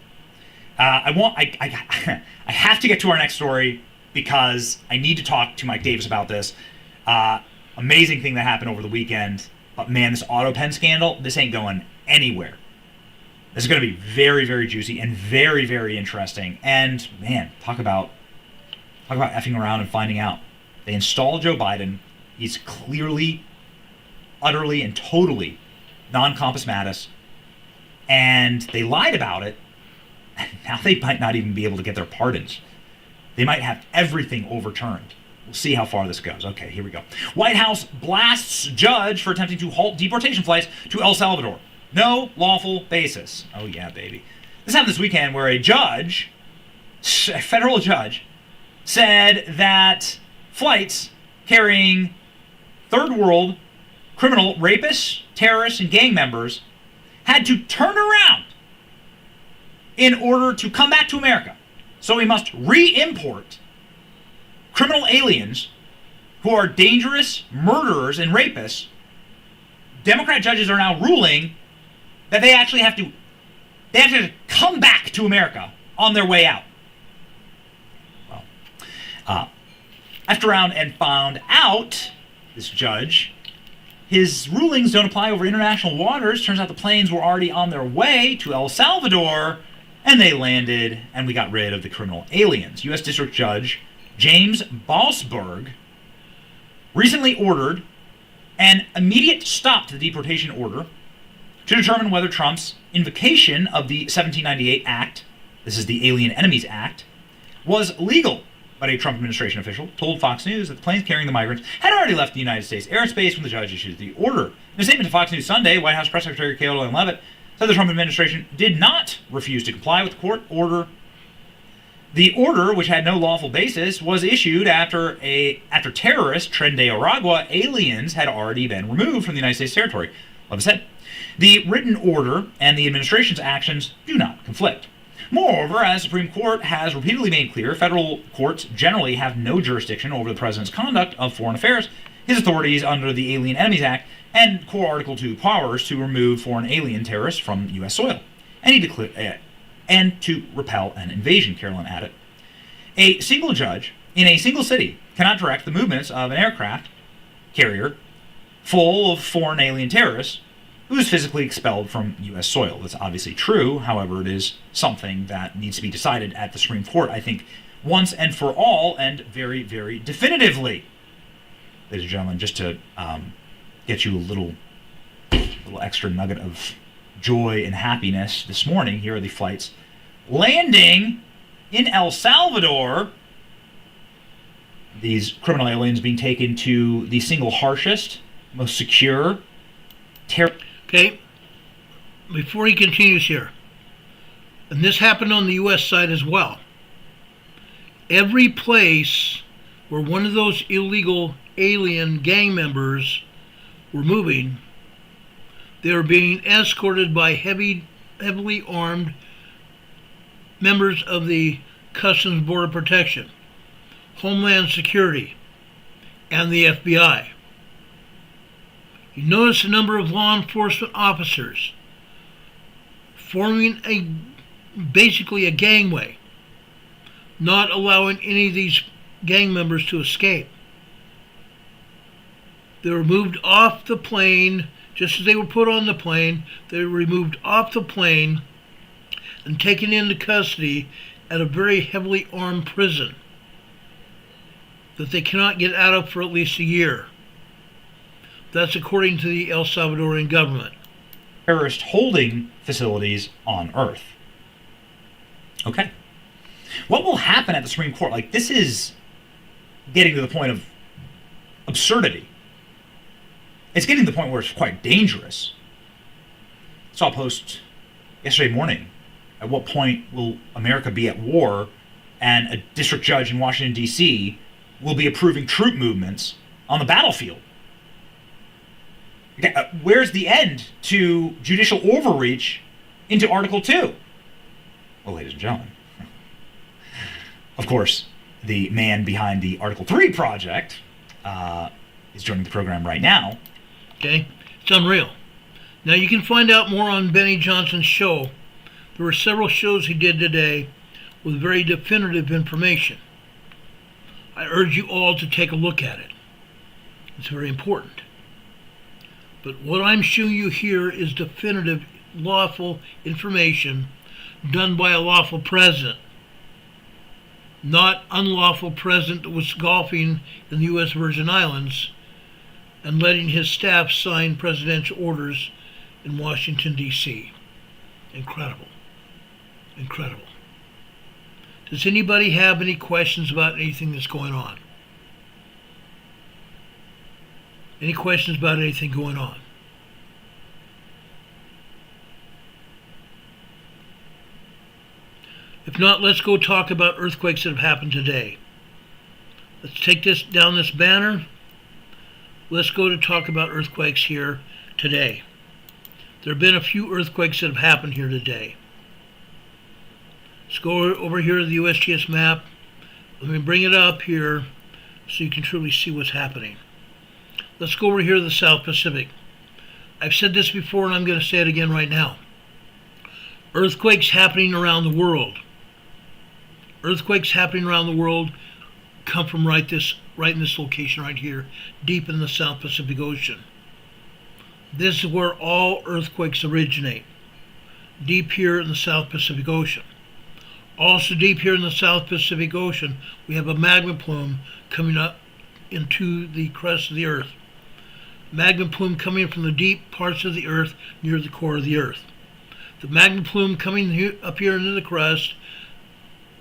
I have to get to our next story because I need to talk to Mike Davis about this. amazing thing that happened over the weekend. But man, this autopen scandal, this ain't going anywhere. This is going to be very, very juicy and very, very interesting. And man, talk about effing around and finding out. They installed Joe Biden. He's clearly, utterly, and totally non-compos matus. And they lied about it. And now they might not even be able to get their pardons. They might have everything overturned. We'll see how far this goes. Okay, here we go. White House blasts judge for attempting to halt deportation flights to El Salvador. No lawful basis. Oh yeah, baby. This happened this weekend where a judge, a federal judge, said that flights carrying third world criminal rapists, terrorists, and gang members had to turn around in order to come back to America. So we must re-import criminal aliens who are dangerous murderers and rapists. Democrat judges are now ruling that they actually have to come back to America on their way out. Well, after around and found out, this judge, his rulings don't apply over international waters. Turns out the planes were already on their way to El Salvador, and they landed, and we got rid of the criminal aliens. U.S. District Judge James Boasberg recently ordered an immediate stop to the deportation order to determine whether Trump's invocation of the 1798 Act, this is the Alien Enemies Act, was legal. But a Trump administration official told Fox News that the planes carrying the migrants had already left the United States airspace when the judge issued the order. In a statement to Fox News Sunday, White House Press Secretary Karoline Leavitt said the Trump administration did not refuse to comply with the court order. The order, which had no lawful basis, was issued after terrorist Tren de Aragua aliens had already been removed from the United States territory. Leavitt said, the written order and the administration's actions do not conflict. Moreover, as the Supreme Court has repeatedly made clear, federal courts generally have no jurisdiction over the president's conduct of foreign affairs, his authorities under the Alien Enemies Act, and core Article 2 powers to remove foreign alien terrorists from U.S. soil, and to repel an invasion, Carolyn added. A single judge in a single city cannot direct the movements of an aircraft carrier full of foreign alien terrorists who is physically expelled from U.S. soil. That's obviously true. However, it is something that needs to be decided at the Supreme Court, I think, once and for all, and very, very definitively. Ladies and gentlemen, just to get you a little extra nugget of joy and happiness this morning, here are the flights landing in El Salvador. These criminal aliens being taken to the single harshest, most secure Okay, before he continues here, and this happened on the U.S. side as well, every place where one of those illegal alien gang members were moving, they were being escorted by heavily armed members of the Customs Border Protection, Homeland Security, and the FBI. You notice a number of law enforcement officers forming basically a gangway, not allowing any of these gang members to escape. They were moved off the plane, just as they were put on the plane, they were removed off the plane and taken into custody at a very heavily armed prison that they cannot get out of for at least a year. That's according to the El Salvadorian government. Terrorist holding facilities on Earth. Okay. What will happen at the Supreme Court? Like, this is getting to the point of absurdity. It's getting to the point where it's quite dangerous. I saw a post yesterday morning. At what point will America be at war and a district judge in Washington, D.C. will be approving troop movements on the battlefield? Where's the end to judicial overreach into Article 2? Well, ladies and gentlemen, of course, the man behind the Article 3 project is joining the program right now. Okay, it's unreal. Now you can find out more on Benny Johnson's show. There were several shows he did today with very definitive information. I urge you all to take a look at it. It's very important. But what I'm showing you here is definitive, lawful information done by a lawful president. Not unlawful president that was golfing in the U.S. Virgin Islands and letting his staff sign presidential orders in Washington, D.C. Incredible. Incredible. Does anybody have any questions about anything that's going on? Any questions about anything going on? If not, let's go talk about earthquakes that have happened today. Let's take this down this banner. Let's go to talk about earthquakes here today. There have been a few earthquakes that have happened here today. Let's go over here to the USGS map. Let me bring it up here so you can truly see what's happening. Let's go over here to the South Pacific. I've said this before and I'm going to say it again right now. Earthquakes happening around the world. Earthquakes happening around the world come from right in this location right here, deep in the South Pacific Ocean. This is where all earthquakes originate, deep here in the South Pacific Ocean. Also deep here in the South Pacific Ocean, we have a magma plume coming up into the crust of the Earth. Magma plume coming from the deep parts of the Earth near the core of the Earth. The magma plume coming up here into the crust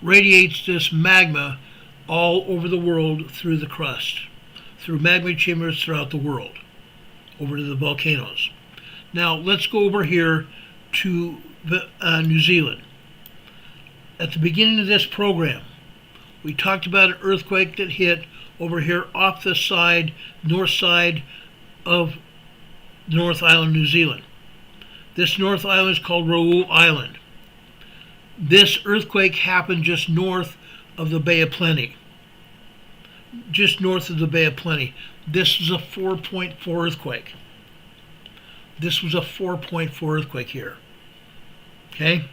radiates this magma all over the world through the crust, through magma chambers throughout the world, over to the volcanoes. Now let's go over here to New Zealand. At the beginning of this program, we talked about an earthquake that hit over here off the side, north side of North Island, New Zealand. This North Island is called Raoul Island. This earthquake happened just north of the Bay of Plenty. Just north of the Bay of Plenty. This was a 4.4 earthquake. This was a 4.4 earthquake here. Okay?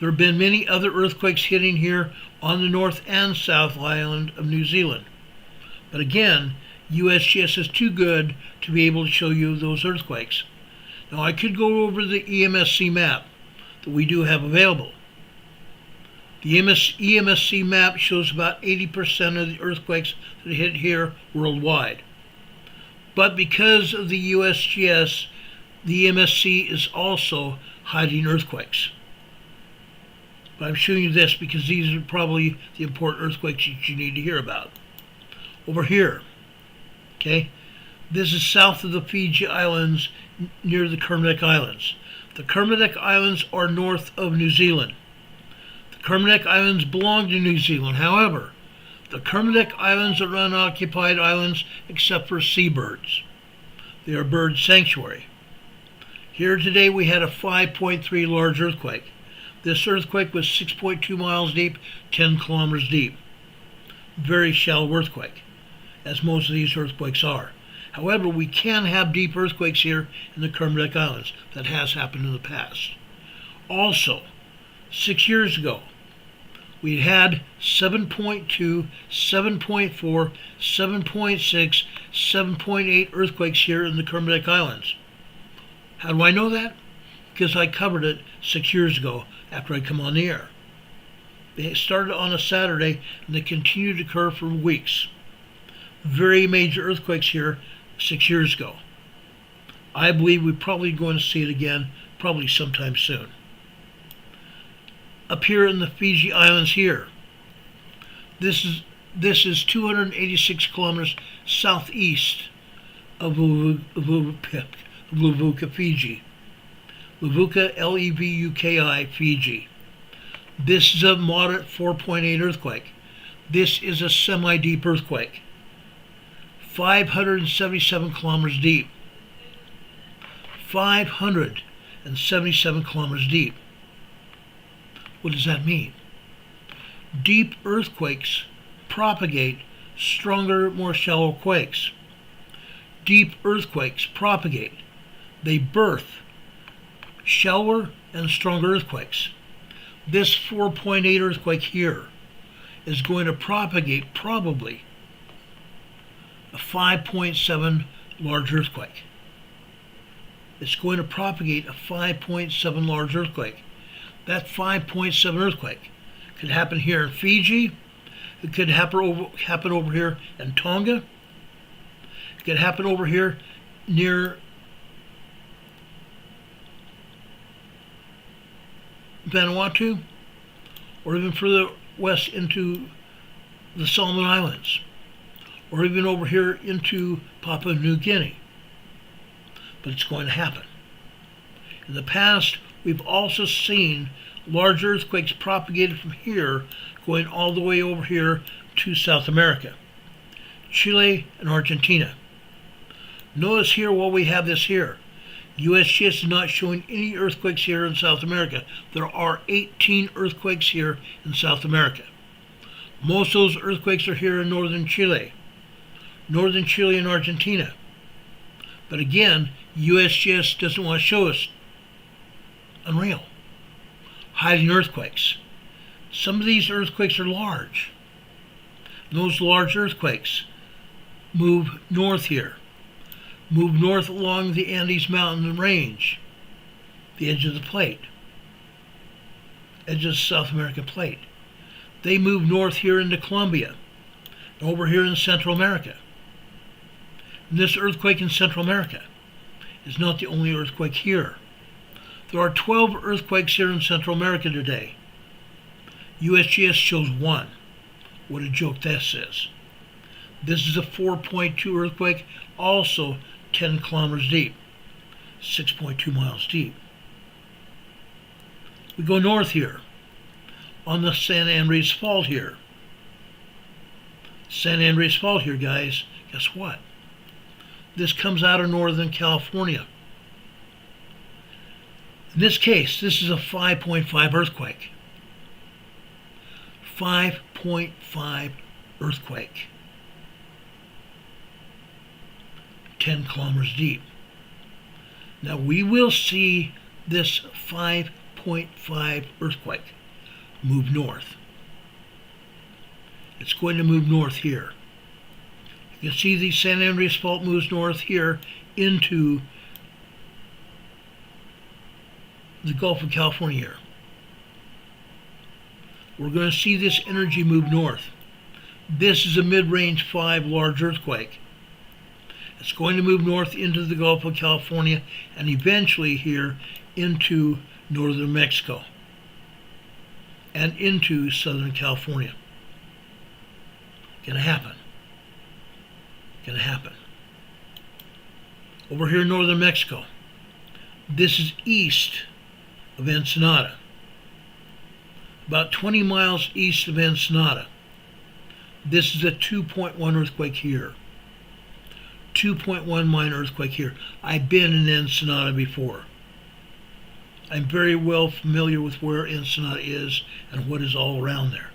There have been many other earthquakes hitting here on the North and South Island of New Zealand. But again, USGS is too good to be able to show you those earthquakes. Now I could go over the EMSC map that we do have available. The EMSC map shows about 80% of the earthquakes that hit here worldwide. But because of the USGS, the EMSC is also hiding earthquakes. But I'm showing you this because these are probably the important earthquakes that you need to hear about. Over here, okay, this is south of the Fiji Islands near the Kermadec Islands. The Kermadec Islands are north of New Zealand. The Kermadec Islands belong to New Zealand. However, the Kermadec Islands are unoccupied islands except for seabirds. They are bird sanctuary. Here today we had a 5.3 large earthquake. This earthquake was 6.2 miles deep, 10 kilometers deep. Very shallow earthquake, as most of these earthquakes are. However, we can have deep earthquakes here in the Kermadec Islands. That has happened in the past. Also, 6 years ago, we had 7.2, 7.4, 7.6, 7.8 earthquakes here in the Kermadec Islands. How do I know that? Because I covered it 6 years ago after I come on the air. They started on a Saturday and they continued to occur for weeks. Very major earthquakes here 6 years ago. I believe we're probably going to see it again, probably sometime soon. Up here in the Fiji Islands here, this is 286 kilometers southeast of Levuka, Fiji. Levuka, L-E-V-U-K-I, Fiji. This is a moderate 4.8 earthquake. This is a semi-deep earthquake. 577 kilometers deep. 577 kilometers deep. What does that mean? Deep earthquakes propagate stronger, more shallow quakes. Deep earthquakes propagate. They birth shallower and stronger earthquakes. This 4.8 earthquake here is going to propagate probably a 5.7 large earthquake. It's going to propagate a 5.7 large earthquake. That 5.7 earthquake could happen here in Fiji. It could happen over here in Tonga. It could happen over here near Vanuatu, or even further west into the Solomon Islands, or even over here into Papua New Guinea. But it's going to happen. In the past, we've also seen large earthquakes propagated from here, going all the way over here to South America, Chile and Argentina. Notice here while we have this here, USGS is not showing any earthquakes here in South America. There are 18 earthquakes here in South America. Most of those earthquakes are here in northern Chile and Argentina. But again, USGS doesn't want to show us. Unreal. Hiding earthquakes. Some of these earthquakes are large. And those large earthquakes move north here. Move north along the Andes Mountain Range, the edge of the plate, edge of the South American plate. They move north here into Colombia, and over here in Central America. And this earthquake in Central America is not the only earthquake here. There are 12 earthquakes here in Central America today. USGS shows one. What a joke this is. This is a 4.2 earthquake, also 10 kilometers deep, 6.2 miles deep. We go north here, on the San Andreas Fault here. San Andreas Fault here, guys, guess what? This comes out of Northern California. In this case, this is a 5.5 earthquake. 5.5 earthquake. 10 kilometers deep. Now we will see this 5.5 earthquake move north. It's going to move north here. You can see the San Andreas Fault moves north here into the Gulf of California here. We're going to see this energy move north. This is a mid-range 5 large earthquake. It's going to move north into the Gulf of California and eventually here into northern Mexico and into Southern California. Gonna happen. Gonna happen. Over here in northern Mexico, this is east of Ensenada. About 20 miles east of Ensenada. This is a 2.1 earthquake here. 2.1 minor earthquake here. I've been in Ensenada before. I'm very well familiar with where Ensenada is and what is all around there.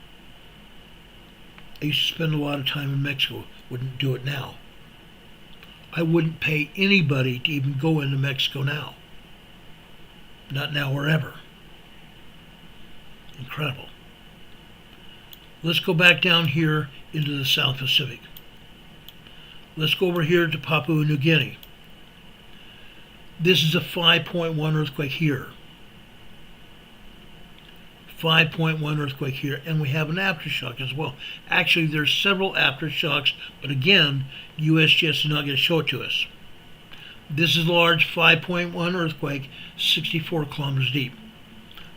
I used to spend a lot of time in Mexico. Wouldn't do it now. I wouldn't pay anybody to even go into Mexico now. Not now or ever. Incredible. Let's go back down here into the South Pacific. Let's go over here to Papua New Guinea. This is a 5.1 earthquake here. 5.1 earthquake here, and we have an aftershock as well. Actually, there's several aftershocks, but again, USGS is not going to show it to us. This is a large 5.1 earthquake, 64 kilometers deep.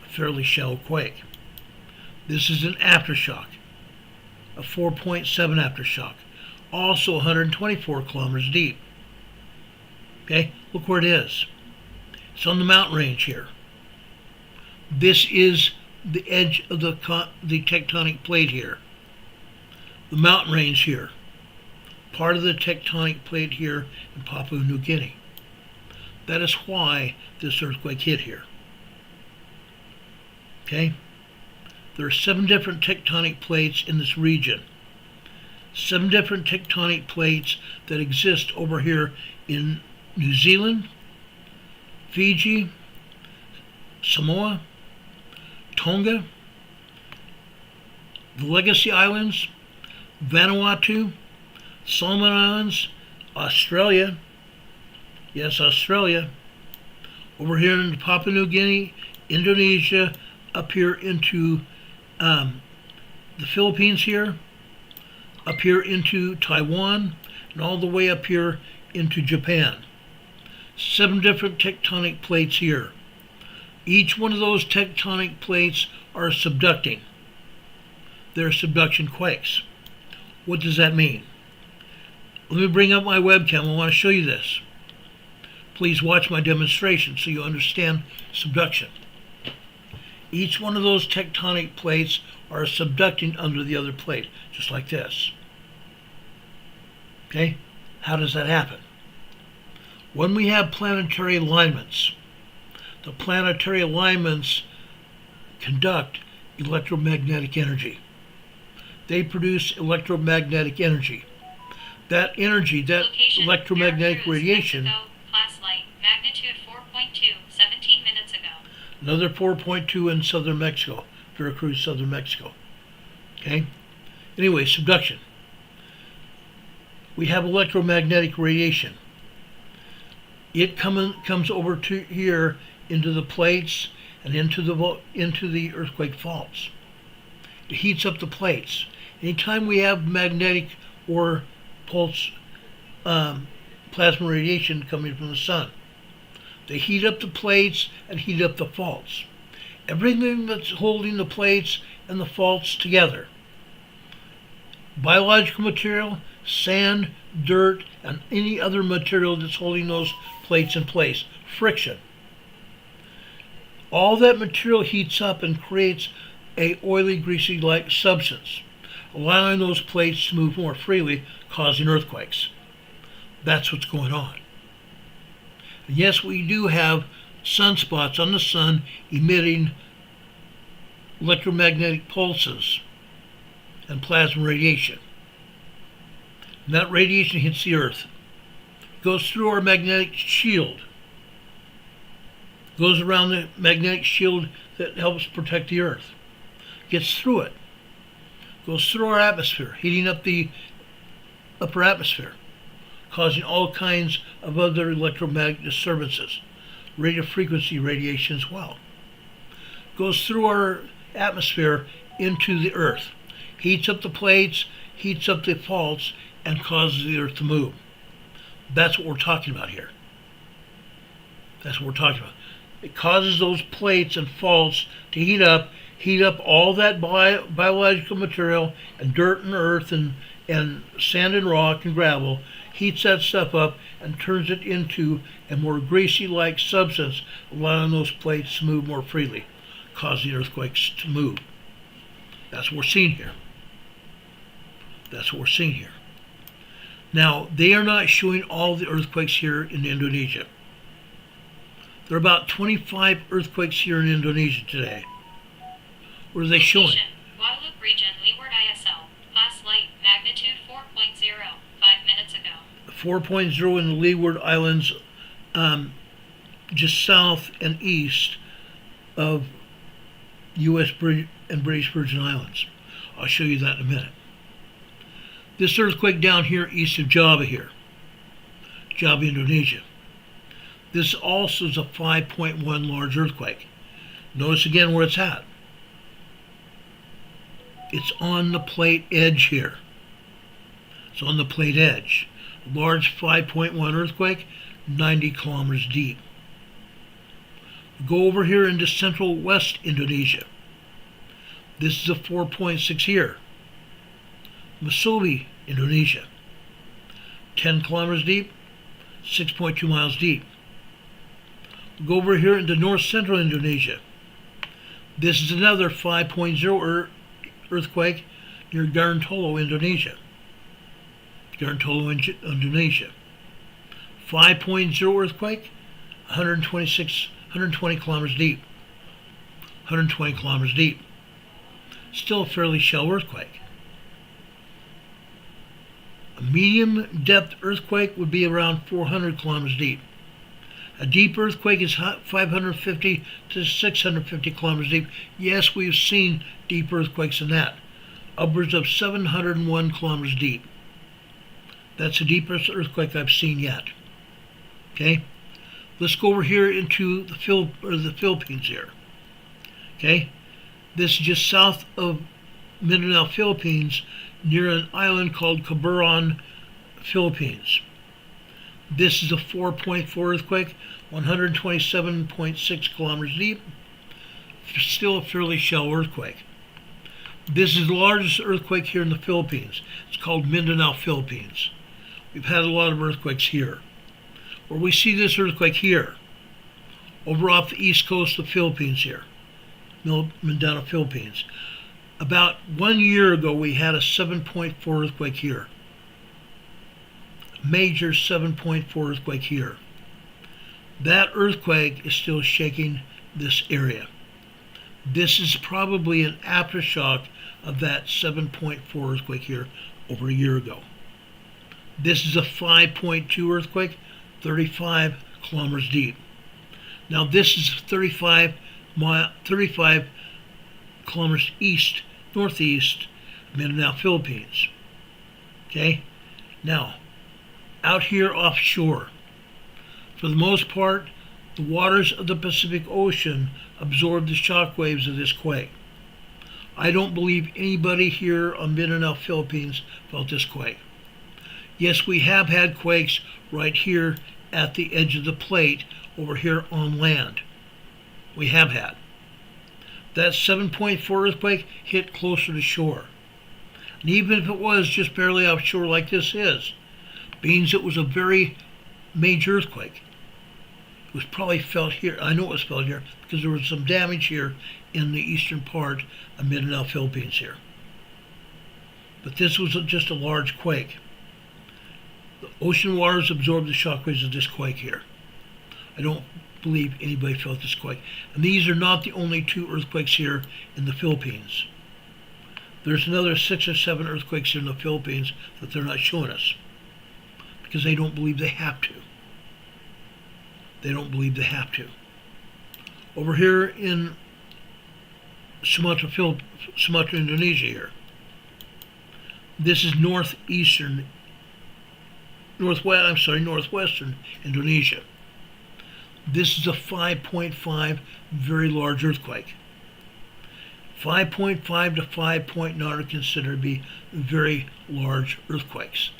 A fairly shallow quake. This is an aftershock, a 4.7 aftershock, also 124 kilometers deep. Okay, look where it is. It's on the mountain range here. This is the edge of the tectonic plate here. The mountain range here. Part of the tectonic plate here in Papua New Guinea. That is why this earthquake hit here. Okay? There are 7 different tectonic plates in this region. 7 different tectonic plates that exist over here in New Zealand, Fiji, Samoa, Tonga, the Legacy Islands, Vanuatu, Solomon Islands, Australia. Yes, Australia. Over here in Papua New Guinea, Indonesia, up here into the Philippines here, up here into Taiwan, and all the way up here into Japan. 7 different tectonic plates here. Each one of those tectonic plates are subducting. They're subduction quakes. What does that mean? Let me bring up my webcam. I want to show you this. Please watch my demonstration so you understand subduction. Each one of those tectonic plates are subducting under the other plate, just like this. Okay? How does that happen? When we have planetary alignments, the planetary alignments conduct electromagnetic energy. They produce electromagnetic energy. That energy, that Location, electromagnetic Veracruz, radiation, Mexico, class light, magnitude 4.2, 17 minutes ago. another 4.2 in southern Mexico, Veracruz, southern Mexico. Okay? Anyway, subduction. We have electromagnetic radiation. It comes over to here into the plates and into the earthquake faults. It heats up the plates. Anytime we have magnetic or pulse plasma radiation coming from the sun, they heat up the plates and heat up the faults. Everything that's holding the plates and the faults together, biological material, sand, dirt, and any other material that's holding those plates in place, friction. All that material heats up and creates a oily, greasy-like substance, allowing those plates to move more freely, causing earthquakes. That's what's going on. And yes, we do have sunspots on the sun emitting electromagnetic pulses and plasma radiation. And that radiation hits the earth, goes through our magnetic shield, goes around the magnetic shield that helps protect the earth, gets through it, goes through our atmosphere, heating up the upper atmosphere, causing all kinds of other electromagnetic disturbances, radio frequency radiation as well. Goes through our atmosphere into the earth, heats up the plates, heats up the faults, and causes the earth to move. That's what we're talking about here. That's what we're talking about. It causes those plates and faults to heat up all that biological material and dirt and earth and sand and rock and gravel, heats that stuff up and turns it into a more greasy-like substance, allowing those plates to move more freely, causing earthquakes to move. That's what we're seeing here. That's what we're seeing here. Now, they are not showing all the earthquakes here in Indonesia. There are about 25 earthquakes here in Indonesia today. What are they showing? Guadalupe region, Leeward ISL, class light, magnitude 4.0, 5 minutes ago. 4.0 in the Leeward Islands, just south and east of U.S. and British Virgin Islands. I'll show you that in a minute. This earthquake down here east of Java here, Java, Indonesia. This also is a 5.1 large earthquake. Notice again where it's at. It's on the plate edge here. It's on the plate edge. A large 5.1 earthquake, 90 kilometers deep. Go over here into central west Indonesia. This is a 4.6 here. Musobi, Indonesia. 10 kilometers deep, 6.2 miles deep. Go over here into north central Indonesia. This is another 5.0 earthquake near Gorontalo, Indonesia. Gorontalo, Indonesia. 5.0 earthquake, 120 kilometers deep. 120 kilometers deep. Still a fairly shallow earthquake. A medium depth earthquake would be around 400 kilometers deep. A deep earthquake is 550 to 650 kilometers deep. Yes, we've seen deep earthquakes in that. Upwards of 701 kilometers deep. That's the deepest earthquake I've seen yet. Okay? Let's go over here into the Philippines here. Okay? This is just south of Mindanao, Philippines, near an island called Cabaran, Philippines. This is a 4.4 earthquake, 127.6 kilometers deep. Still a fairly shallow earthquake. This is the largest earthquake here in the Philippines. It's called Mindanao, Philippines. We've had a lot of earthquakes here. Where we see this earthquake here, over off the east coast of the Philippines here, Mindanao, Philippines. About 1 year ago, we had a 7.4 earthquake here. Major 7.4 earthquake here. That earthquake is still shaking this area. This is probably an aftershock of that 7.4 earthquake here over a year ago. This is a 5.2 earthquake, 35 kilometers deep. Now this is 35 kilometers northeast of Mindanao, Philippines. Okay? Now, out here offshore, for the most part, the waters of the Pacific Ocean absorb the shock waves of this quake. I don't believe anybody here on Mindanao, Philippines felt this quake. Yes, we have had quakes right here at the edge of the plate over here on land. We have had. That 7.4 earthquake hit closer to shore. And even if it was just barely offshore like this is, means it was a very major earthquake. It was probably felt here. I know it was felt here because there was some damage here in the eastern part of Mindanao, Philippines here. But this was just a large quake. The ocean waters absorbed the shockwaves of this quake here. I don't believe anybody felt this quake. And these are not the only 2 earthquakes here in the Philippines. There's another 6 or 7 earthquakes here in the Philippines that they're not showing us because they don't believe they have to. They don't believe they have to. Over here in Sumatra, Indonesia here. This is northwestern Indonesia. This is a 5.5 very large earthquake. 5.5 to 5.9 are considered to be very large earthquakes.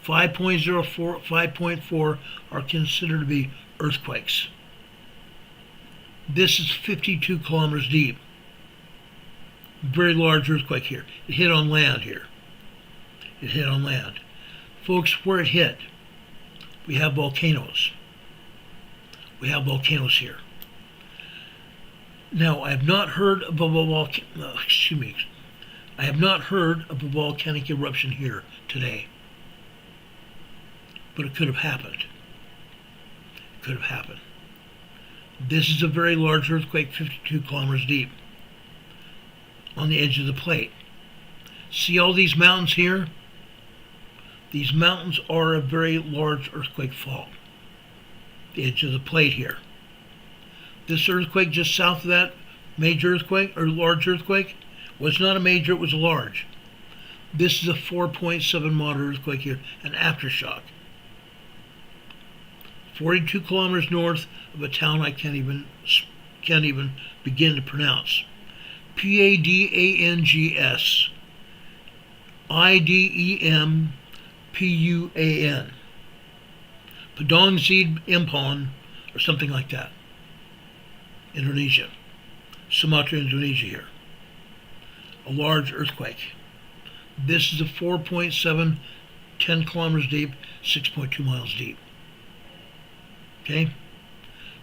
5.04, 5.4 are considered to be earthquakes. This is 52 kilometers deep. Very large earthquake here. It hit on land here. It hit on land. Folks, where it hit, we have volcanoes. We have volcanoes here. Now, I have not heard of a volcanic eruption here today. But it could have happened. It could have happened. This is a very large earthquake, 52 kilometers deep, on the edge of the plate. See all these mountains here? These mountains are a very large earthquake fault. The edge of the plate here. This earthquake just south of that major earthquake, or large earthquake, was not a major, it was a large. This is a 4.7 moderate earthquake here, an aftershock. 42 kilometers north of a town I can't even begin to pronounce. Padangs. IDEMPUAN. Padang Impon, or something like that. Indonesia. Sumatra, Indonesia here. A large earthquake. This is a 4.7, 10 kilometers deep, 6.2 miles deep. Okay?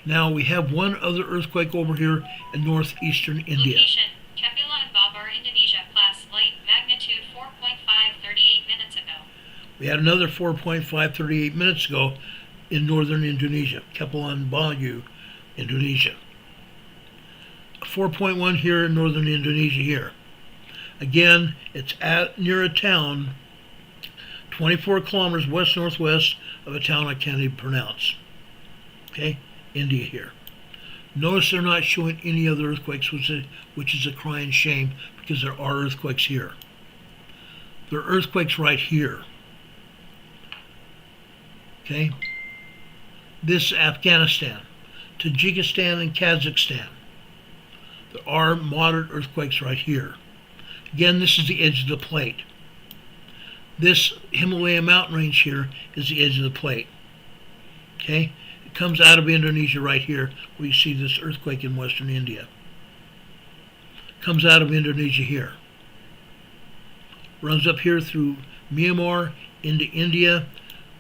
Now we have one other earthquake over here in northeastern India. Location, Kepulauan and Babar, Indonesia, class light, magnitude 4.5, 38 minutes ago. We had another 4.5, 38 minutes ago in northern Indonesia, Kepulauan Bayu, Indonesia. 4.1 here in northern Indonesia here. Again, it's near a town 24 kilometers west-northwest of a town I can't even pronounce. Okay, India here. Notice they're not showing any other earthquakes, which is a crying shame because there are earthquakes here. There are earthquakes right here. Okay? This is Afghanistan, Tajikistan, and Kazakhstan. There are moderate earthquakes right here. Again, this is the edge of the plate. This Himalaya mountain range here is the edge of the plate. Okay? It comes out of Indonesia right here, where you see this earthquake in western India. Comes out of Indonesia here. Runs up here through Myanmar into India,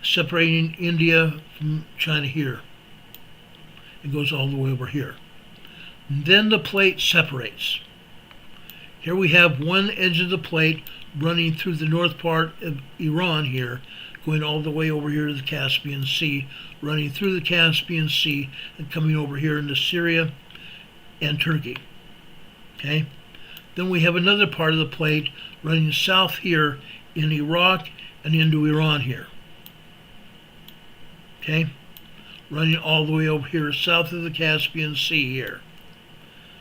separating India from China here. It goes all the way over here. And then the plate separates. Here we have one edge of the plate running through the north part of Iran here, going all the way over here to the Caspian Sea, running through the Caspian Sea and coming over here into Syria and Turkey. Okay? Then we have another part of the plate running south here in Iraq and into Iran here. Okay? Running all the way over here south of the Caspian Sea here.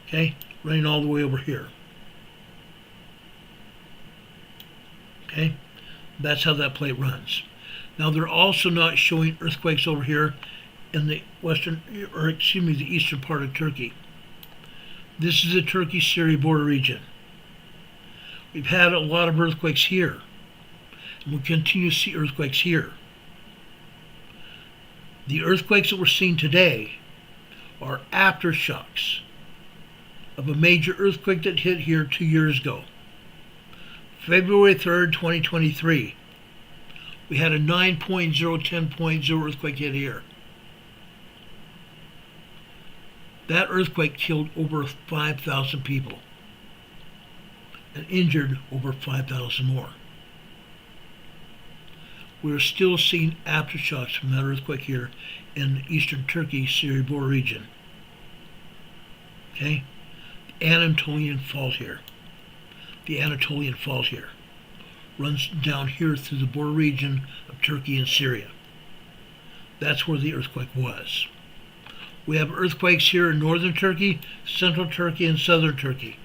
Okay? Running all the way over here. Okay? That's how that plate runs. Now they're also not showing earthquakes over here in the the eastern part of Turkey. This is the Turkey-Syria border region. We've had a lot of earthquakes here, and we'll continue to see earthquakes here. The earthquakes that we're seeing today are aftershocks of a major earthquake that hit here 2 years ago. February 3rd, 2023. We had a 9.0, 10.0 earthquake hit here. That earthquake killed over 5,000 people and injured over 5,000 more. We're still seeing aftershocks from that earthquake here in the eastern Turkey, Syria border region. Okay? The Anatolian Fault here. The Anatolian Fault here runs down here through the border region of Turkey and Syria. That's where the earthquake was. We have earthquakes here in northern Turkey, central Turkey, and southern Turkey.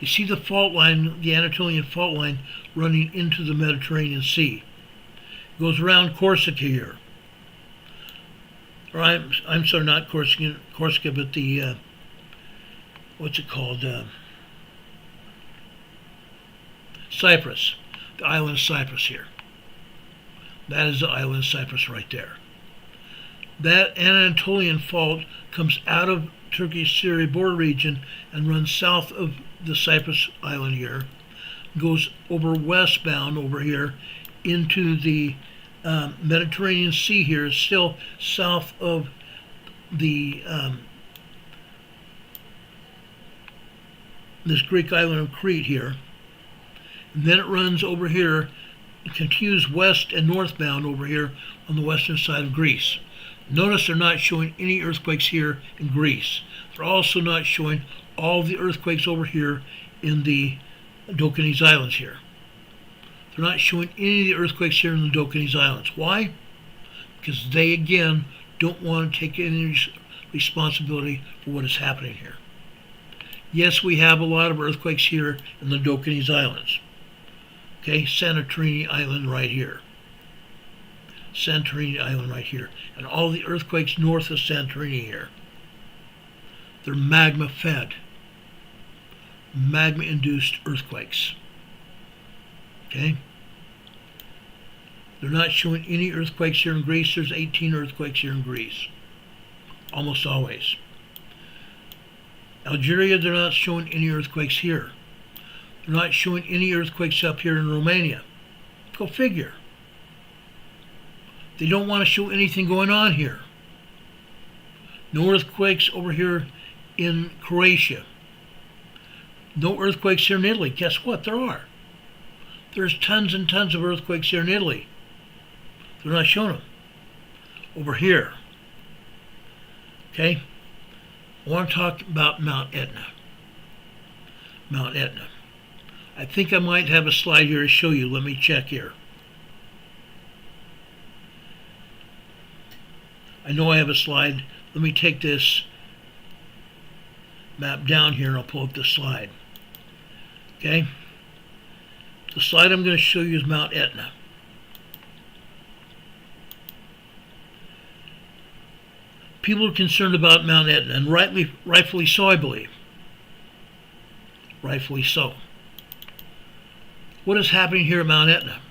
You see the fault line, the Anatolian fault line, running into the Mediterranean Sea. It goes around Corsica here. Or I'm sorry, not Corsica, but the, what's it called? Cyprus, the island of Cyprus here. That is the island of Cyprus right there. That Anatolian Fault comes out of Turkey-Syria border region and runs south of the Cyprus island here, goes over westbound over here into the Mediterranean Sea here, still south of the this Greek island of Crete here. And then it runs over here, it continues west and northbound over here on the western side of Greece. Notice they're not showing any earthquakes here in Greece. They're also not showing all the earthquakes over here in the Dokanese Islands here. They're not showing any of the earthquakes here in the Dokanese Islands. Why? Because they, again, don't want to take any responsibility for what is happening here. Yes, we have a lot of earthquakes here in the Dokanese Islands. Okay, Santorini Island right here. Santorini Island right here. And all the earthquakes north of Santorini here. They're magma fed. Magma induced earthquakes. Okay? They're not showing any earthquakes here in Greece. There's 18 earthquakes here in Greece. Almost always. Algeria, they're not showing any earthquakes here. They're not showing any earthquakes up here in Romania. Go figure. They don't want to show anything going on here. No earthquakes over here in Croatia. No earthquakes here in Italy. Guess what? There are. There's tons and tons of earthquakes here in Italy. They're not showing them. Over here. Okay? I want to talk about Mount Etna. Mount Etna. I think I might have a slide here to show you. Let me check here. I know I have a slide. Let me take this map down here and I'll pull up the slide. Okay? The slide I'm going to show you is Mount Etna. People are concerned about Mount Etna, and rightfully so, I believe. Rightfully so. What is happening here at Mount Etna?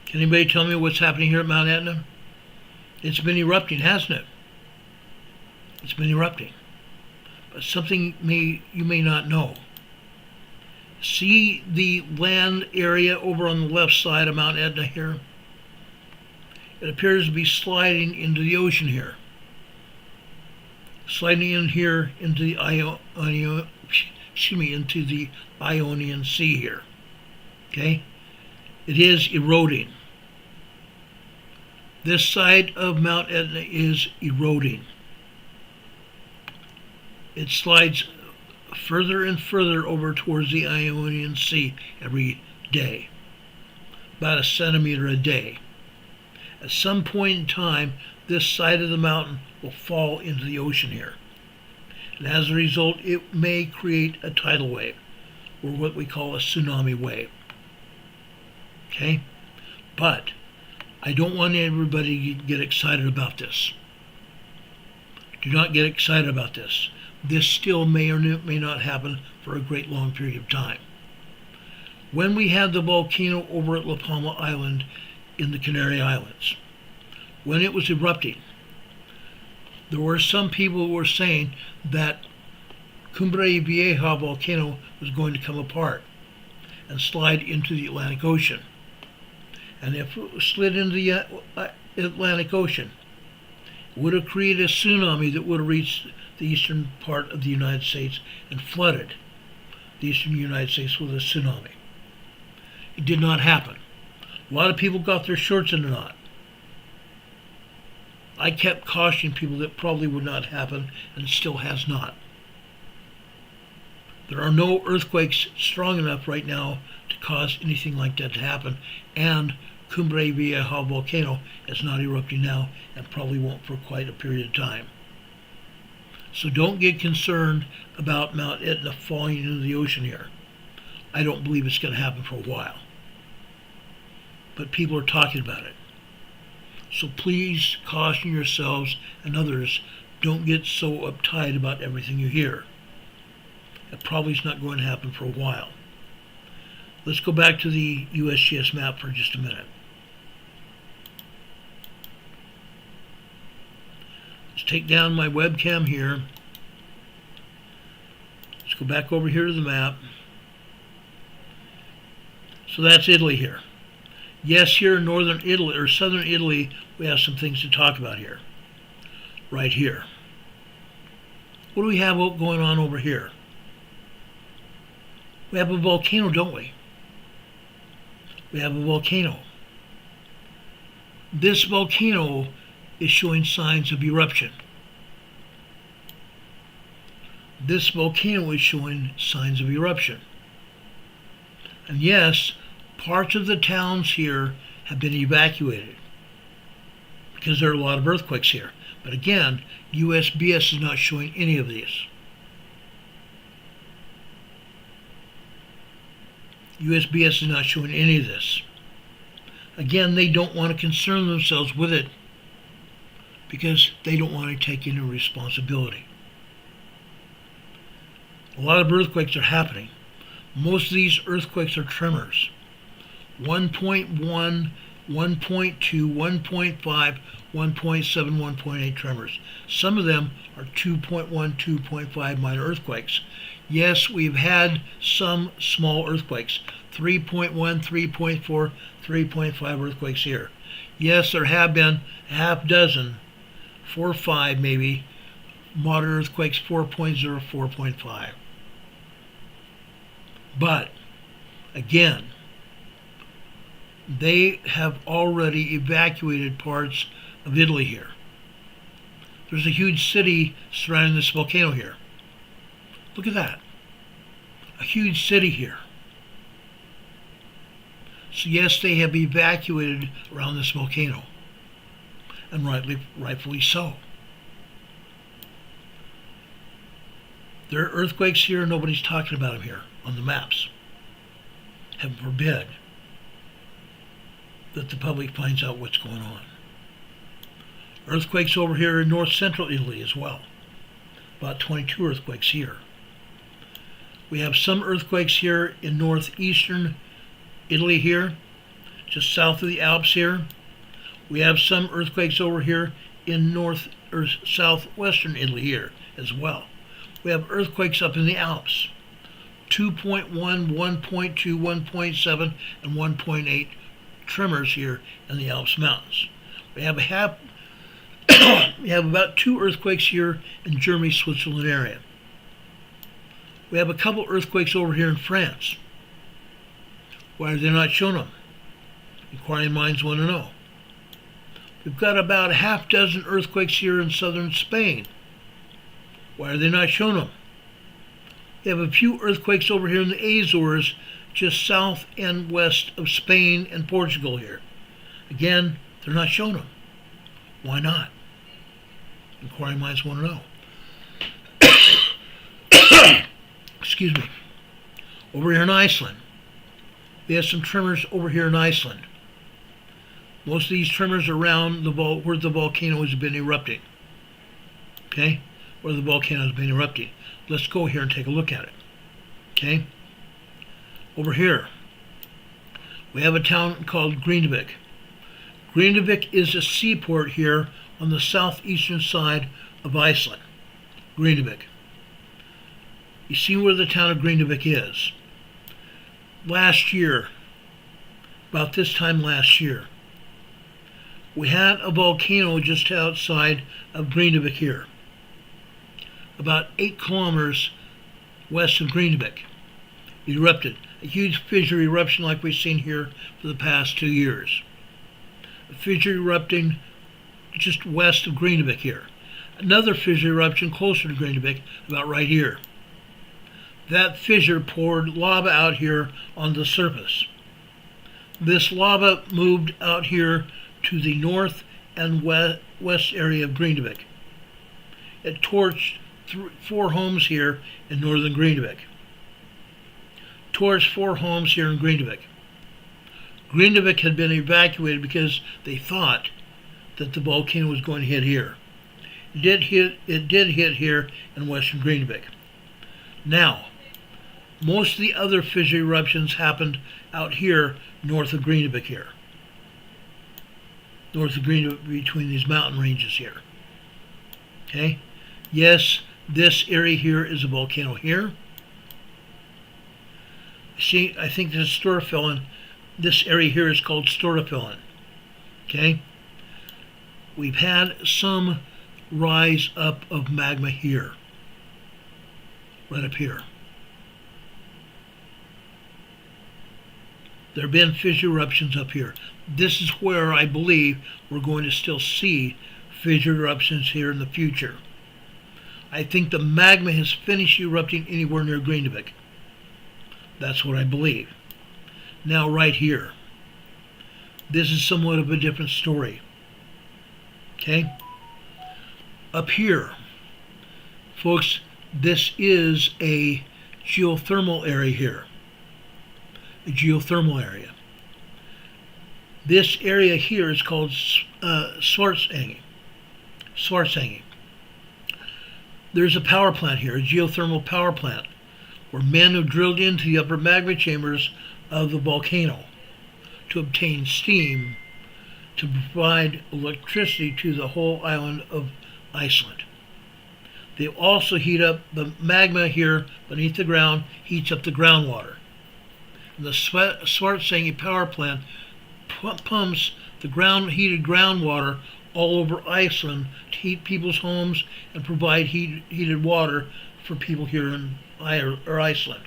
Can anybody tell me what's happening here at Mount Etna? It's been erupting, hasn't it? It's been erupting. But something you may not know. See the land area over on the left side of Mount Etna here? It appears to be sliding into the ocean here. Sliding in here into the into the Ionian Sea here. Okay? It is eroding. This side of Mount Etna is eroding. It slides further and further over towards the Ionian Sea every day. About a centimeter a day. At some point in time, this side of the mountain will fall into the ocean here. And as a result, it may create a tidal wave, or what we call a tsunami wave. Okay? But I don't want everybody to get excited about this. Do not get excited about this. This still may or may not happen for a great long period of time. When we had the volcano over at La Palma Island in the Canary Islands, when it was erupting, there were some people who were saying that Cumbre Vieja volcano was going to come apart and slide into the Atlantic Ocean. And if it slid into the Atlantic Ocean, it would have created a tsunami that would have reached the eastern part of the United States and flooded the eastern United States with a tsunami. It did not happen. A lot of people got their shorts in a knot. I kept cautioning people that probably would not happen, and it still has not. There are no earthquakes strong enough right now to cause anything like that to happen, and Cumbre Vieja volcano is not erupting now and probably won't for quite a period of time. So don't get concerned about Mount Etna falling into the ocean here. I don't believe it's going to happen for a while. But people are talking about it. So please caution yourselves and others, don't get so uptight about everything you hear. It probably is not going to happen for a while. Let's go back to the USGS map for just a minute. Let's take down my webcam here. Let's go back over here to the map. So that's Italy here. Yes, here in northern Italy, or southern Italy, we have some things to talk about here. Right here. What do we have going on over here? We have a volcano, don't we? We have a volcano. This volcano is showing signs of eruption. This volcano is showing signs of eruption. And yes, parts of the towns here have been evacuated because there are a lot of earthquakes here. But again, USGS is not showing any of these. USGS is not showing any of this. Again, they don't want to concern themselves with it because they don't want to take any responsibility. A lot of earthquakes are happening. Most of these earthquakes are tremors. 1.1, 1.2, 1.5, 1.7, 1.8 tremors. Some of them are 2.1, 2.5 minor earthquakes. Yes, we've had some small earthquakes. 3.1, 3.4, 3.5 earthquakes here. Yes, there have been a half dozen, 4 or 5 maybe, moderate earthquakes, 4.0, 4.5. But, again, they have already evacuated parts of Italy here. There's a huge city surrounding this volcano here. Look at that. A huge city here. So yes, they have evacuated around this volcano. And rightfully so. There are earthquakes here, nobody's talking about them here on the maps. Heaven forbid that the public finds out what's going on. Earthquakes over here in north central Italy as well. About 22 earthquakes here. We have some earthquakes here in northeastern Italy here, just south of the Alps here. We have some earthquakes over here in north or southwestern Italy here as well. We have earthquakes up in the Alps. 2.1, 1.2, 1.7, and 1.8 tremors here in the Alps Mountains. We have we have about 2 earthquakes here in Germany, Switzerland area. We have a couple earthquakes over here in France. Why are they not showing them? Inquiring minds want to know. We've got about a half dozen earthquakes here in southern Spain. Why are they not showing them? We have a few earthquakes over here in the Azores, just south and west of Spain and Portugal here. Again, they're not showing them. Why not? Inquiring minds want to know. Excuse me. Over here in Iceland, we have some tremors over here in Iceland. Most of these tremors are around where the volcano has been erupting. Okay? Where the volcano has been erupting. Let's go here and take a look at it. Okay? Over here, we have a town called Grindavik. Grindavik is a seaport here on the southeastern side of Iceland. Grindavik. You see where the town of Grindavik is. Last year, about this time last year, we had a volcano just outside of Grindavik here, about 8 kilometers west of Grindavik. It erupted, a huge fissure eruption like we've seen here for the past 2 years. A fissure erupting just west of Grindavik here. Another fissure eruption closer to Grindavik, about right here. That fissure poured lava out here on the surface. This lava moved out here to the north and west area of Grindavik. It torched 4 homes here in northern Grindavik. Torched 4 homes here in Grindavik. Grindavik had been evacuated because they thought that the volcano was going to hit here. It did hit here in western Grindavik. Now, most of the other fissure eruptions happened out here north of Grindavik here. North of Grindavik, between these mountain ranges here. Okay? Yes, this area here is a volcano here. See, I think this is Storafellin. This area here is called Storafellin. Okay? We've had some rise up of magma here. Right up here. There have been fissure eruptions up here. This is where I believe we're going to still see fissure eruptions here in the future. I think the magma has finished erupting anywhere near Grindavik. That's what I believe. Now right here. This is somewhat of a different story. Okay? Up here, folks, this is a geothermal area here. A geothermal area. This area here is called Svartsengi. There's a power plant here, a geothermal power plant, where men have drilled into the upper magma chambers of the volcano to obtain steam to provide electricity to the whole island of Iceland. They also heat up the magma here beneath the ground, heats up the groundwater. And the Svartsengi power plant pumps the heated groundwater all over Iceland to heat people's homes and provide heated water for people here in Iceland.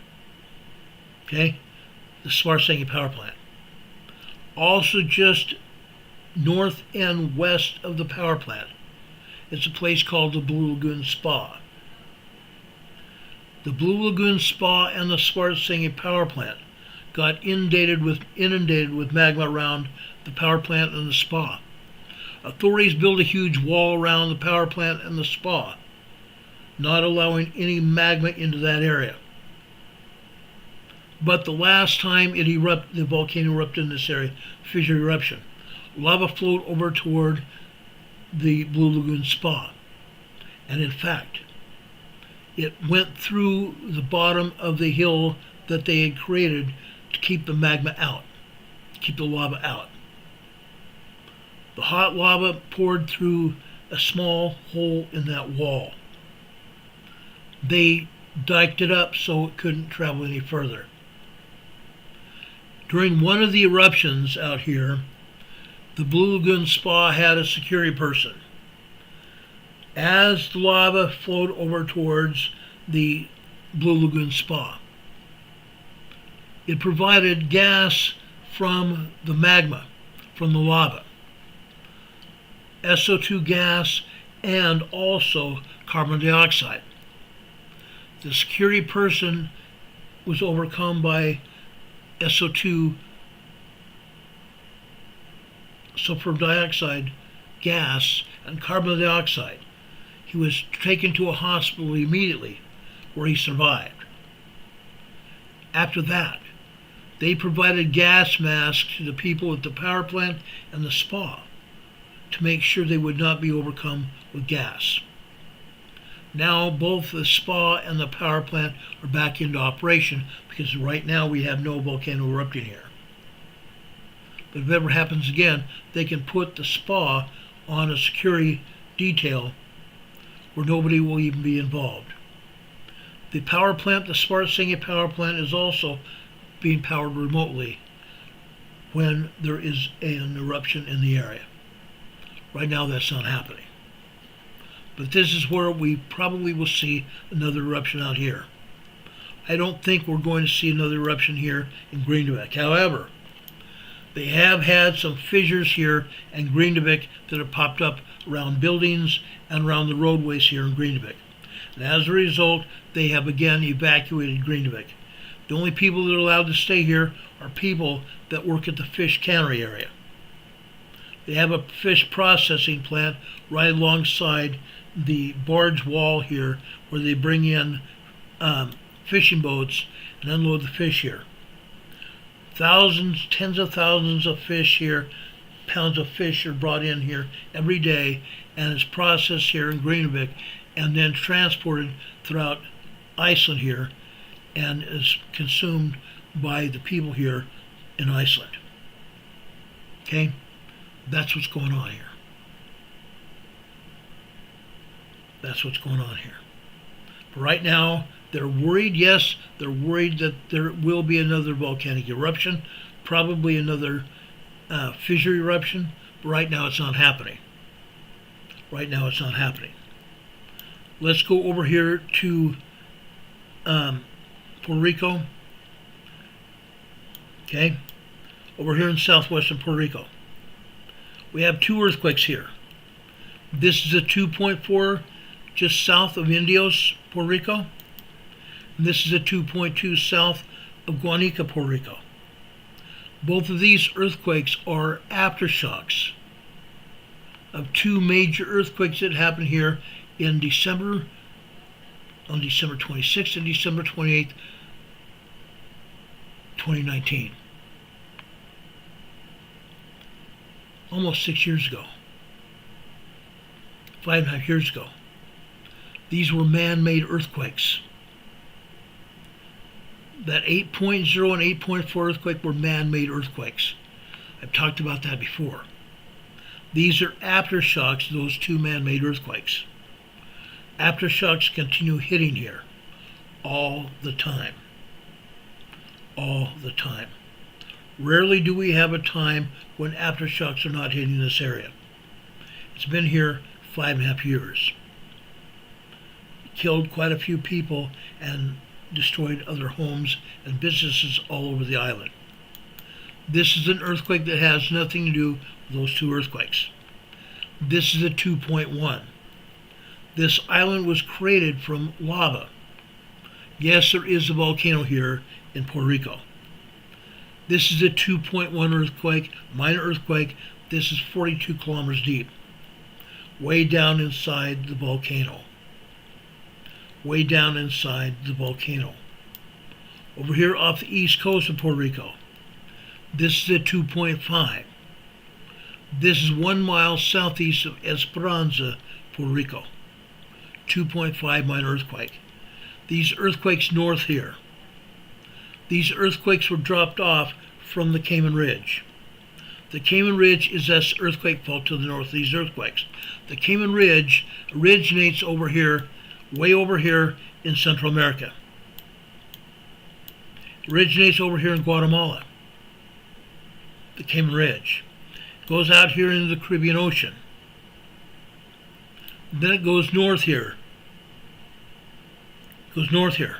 Okay? The Svartsengi power plant. Also just north and west of the power plant, it's a place called the Blue Lagoon Spa. The Blue Lagoon Spa and the Svartsengi power plant got inundated with magma around the power plant and the spa. Authorities built a huge wall around the power plant and the spa, not allowing any magma into that area. But the last time the volcano erupted in this area, fissure eruption, lava flowed over toward the Blue Lagoon Spa. And in fact, it went through the bottom of the hill that they had created to keep the magma out, keep the lava out. The hot lava poured through a small hole in that wall. They diked it up so it couldn't travel any further. During one of the eruptions out here, the Blue Lagoon Spa had a security person. As the lava flowed over towards the Blue Lagoon Spa, it provided gas from the magma, from the lava, SO2 gas, and also carbon dioxide. The security person was overcome by SO2, sulfur dioxide gas, and carbon dioxide. He was taken to a hospital immediately, where he survived. After that, they provided gas masks to the people at the power plant and the spa to make sure they would not be overcome with gas. Now both the spa and the power plant are back into operation because right now we have no volcano erupting here. But if it ever happens again, they can put the spa on a security detail where nobody will even be involved. The power plant, the Smart Singing power plant, is also being powered remotely when there is an eruption in the area. Right now that's not happening. But this is where we probably will see another eruption out here. I don't think we're going to see another eruption here in Greenvik. However, they have had some fissures here in Greenvik that have popped up around buildings and around the roadways here in Greenvik. And as a result, they have again evacuated Greenvik. The only people that are allowed to stay here are people that work at the fish cannery area. They have a fish processing plant right alongside the barge wall here where they bring in fishing boats and unload the fish here. Thousands, tens of thousands of fish here, pounds of fish are brought in here every day and it's processed here in Greenvik and then transported throughout Iceland here and is consumed by the people here in Iceland. Okay? That's what's going on here. That's what's going on here. But right now, they're worried. Yes, they're worried that there will be another volcanic eruption, probably another fissure eruption, but right now it's not happening. Right now it's not happening. Let's go over here to Puerto Rico. Okay? Over here in southwestern Puerto Rico. We have two earthquakes here. This is a 2.4 just south of Indios, Puerto Rico. And this is a 2.2 south of Guanica, Puerto Rico. Both of these earthquakes are aftershocks of two major earthquakes that happened here in December, on December 26th and December 28th, 2019. Almost 6 years ago. 5.5 years ago. These were man-made earthquakes. That 8.0 and 8.4 earthquake were man-made earthquakes. I've talked about that before. These are aftershocks to those two man-made earthquakes. Aftershocks continue hitting here all the time. All the time. Rarely do we have a time when aftershocks are not hitting this area. It's been here 5.5 years. It killed quite a few people and destroyed other homes and businesses all over the island. This is an earthquake that has nothing to do with those two earthquakes. This is a 2.1. This island was created from lava. Yes, there is a volcano here in Puerto Rico. This is a 2.1 earthquake, minor earthquake. This is 42 kilometers deep. Way down inside the volcano. Way down inside the volcano. Over here off the east coast of Puerto Rico. This is a 2.5. This is 1 mile southeast of Esperanza, Puerto Rico. 2.5 minor earthquake. These earthquakes north here. These earthquakes were dropped off from the Cayman Ridge. The Cayman Ridge is this earthquake fault to the north of these earthquakes. The Cayman Ridge originates over here, way over here in Central America. Originates over here in Guatemala. The Cayman Ridge. Goes out here into the Caribbean Ocean. Then it goes north here. Goes north here.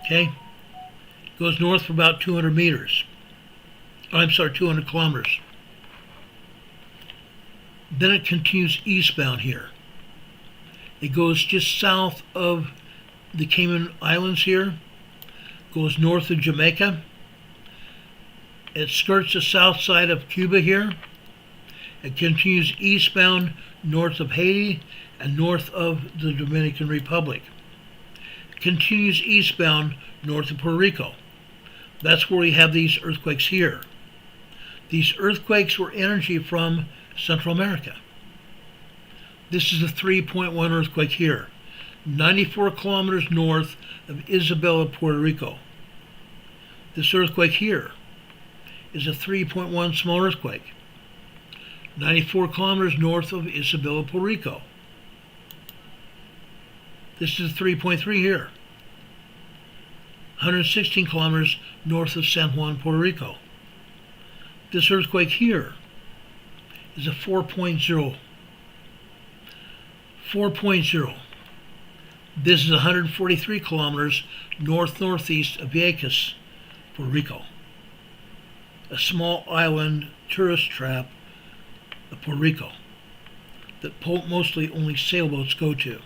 Okay? Goes north for about 200 meters. I'm sorry, 200 kilometers. Then it continues eastbound here. It goes just south of the Cayman Islands here. Goes north of Jamaica. It skirts the south side of Cuba here. It continues eastbound north of Haiti and north of the Dominican Republic. It continues eastbound north of Puerto Rico. That's where we have these earthquakes here. These earthquakes were energy from Central America. This is a 3.1 earthquake here, 94 kilometers north of Isabela, Puerto Rico. This earthquake here is a 3.1 small earthquake, 94 kilometers north of Isabela, Puerto Rico. This is a 3.3 here, 116 kilometers north of San Juan, Puerto Rico. This earthquake here is a 4.0. 4.0. This is 143 kilometers northeast of Vieques, Puerto Rico. A small island tourist trap of Puerto Rico that mostly only sailboats go to.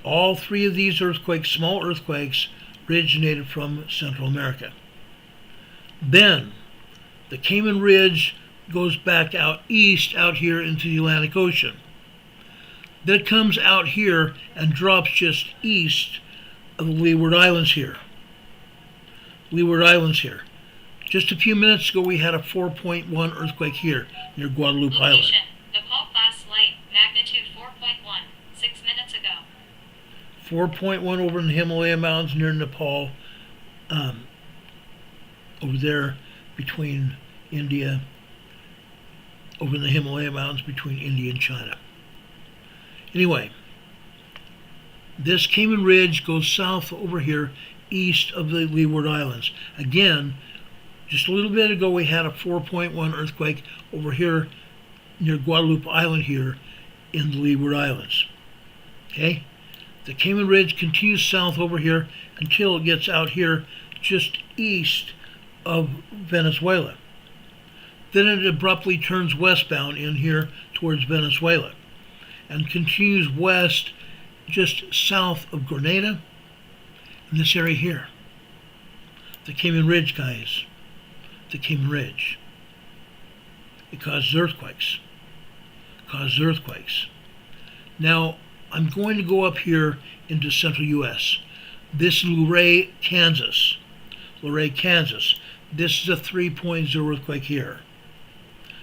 All three of these earthquakes, small earthquakes, originated from Central America. Then the Cayman Ridge goes back out east, out here into the Atlantic Ocean. Then it comes out here and drops just east of the Leeward Islands here. Leeward Islands here. Just a few minutes ago we had a 4.1 earthquake here near Guadalupe Island. Location, Nepal class light, magnitude 4.1, 6 minutes ago. 4.1 over in the Himalaya Mountains near Nepal, over there between India, over in the Himalaya Mountains between India and China. Anyway, this Cayman Ridge goes south over here, east of the Leeward Islands. Again, just a little bit ago we had a 4.1 earthquake over here near Guadalupe Island here in the Leeward Islands. Okay? The Cayman Ridge continues south over here until it gets out here just east of Venezuela. Then it abruptly turns westbound in here towards Venezuela and continues west just south of Grenada in this area here. The Cayman Ridge, guys. The Cayman Ridge. It causes earthquakes. Causes earthquakes. Now, I'm going to go up here into central U.S. This is Luray, Kansas. Luray, Kansas. This is a 3.0 earthquake here.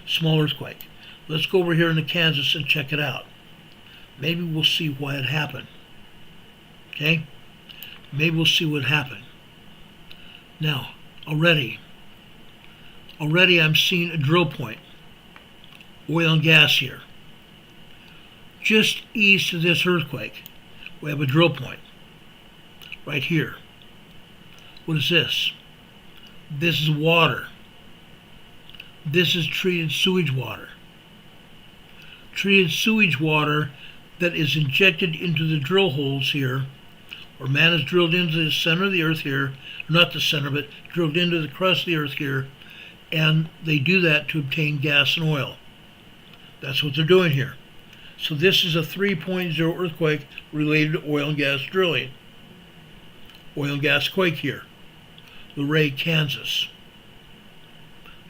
Small earthquake. Let's go over here into Kansas and check it out. Maybe we'll see why it happened. Okay? Maybe we'll see what happened. Now, already I'm seeing a drill point. Oil and gas here. Just east of this earthquake, we have a drill point. Right here. What is this? This is water. This is treated sewage water. Treated sewage water that is injected into the drill holes here, or man has drilled into the center of the earth here, not the center, but drilled into the crust of the earth here, and they do that to obtain gas and oil. That's what they're doing here. So this is a 3.0 earthquake related to oil and gas drilling. Oil and gas quake here. Luray, Kansas.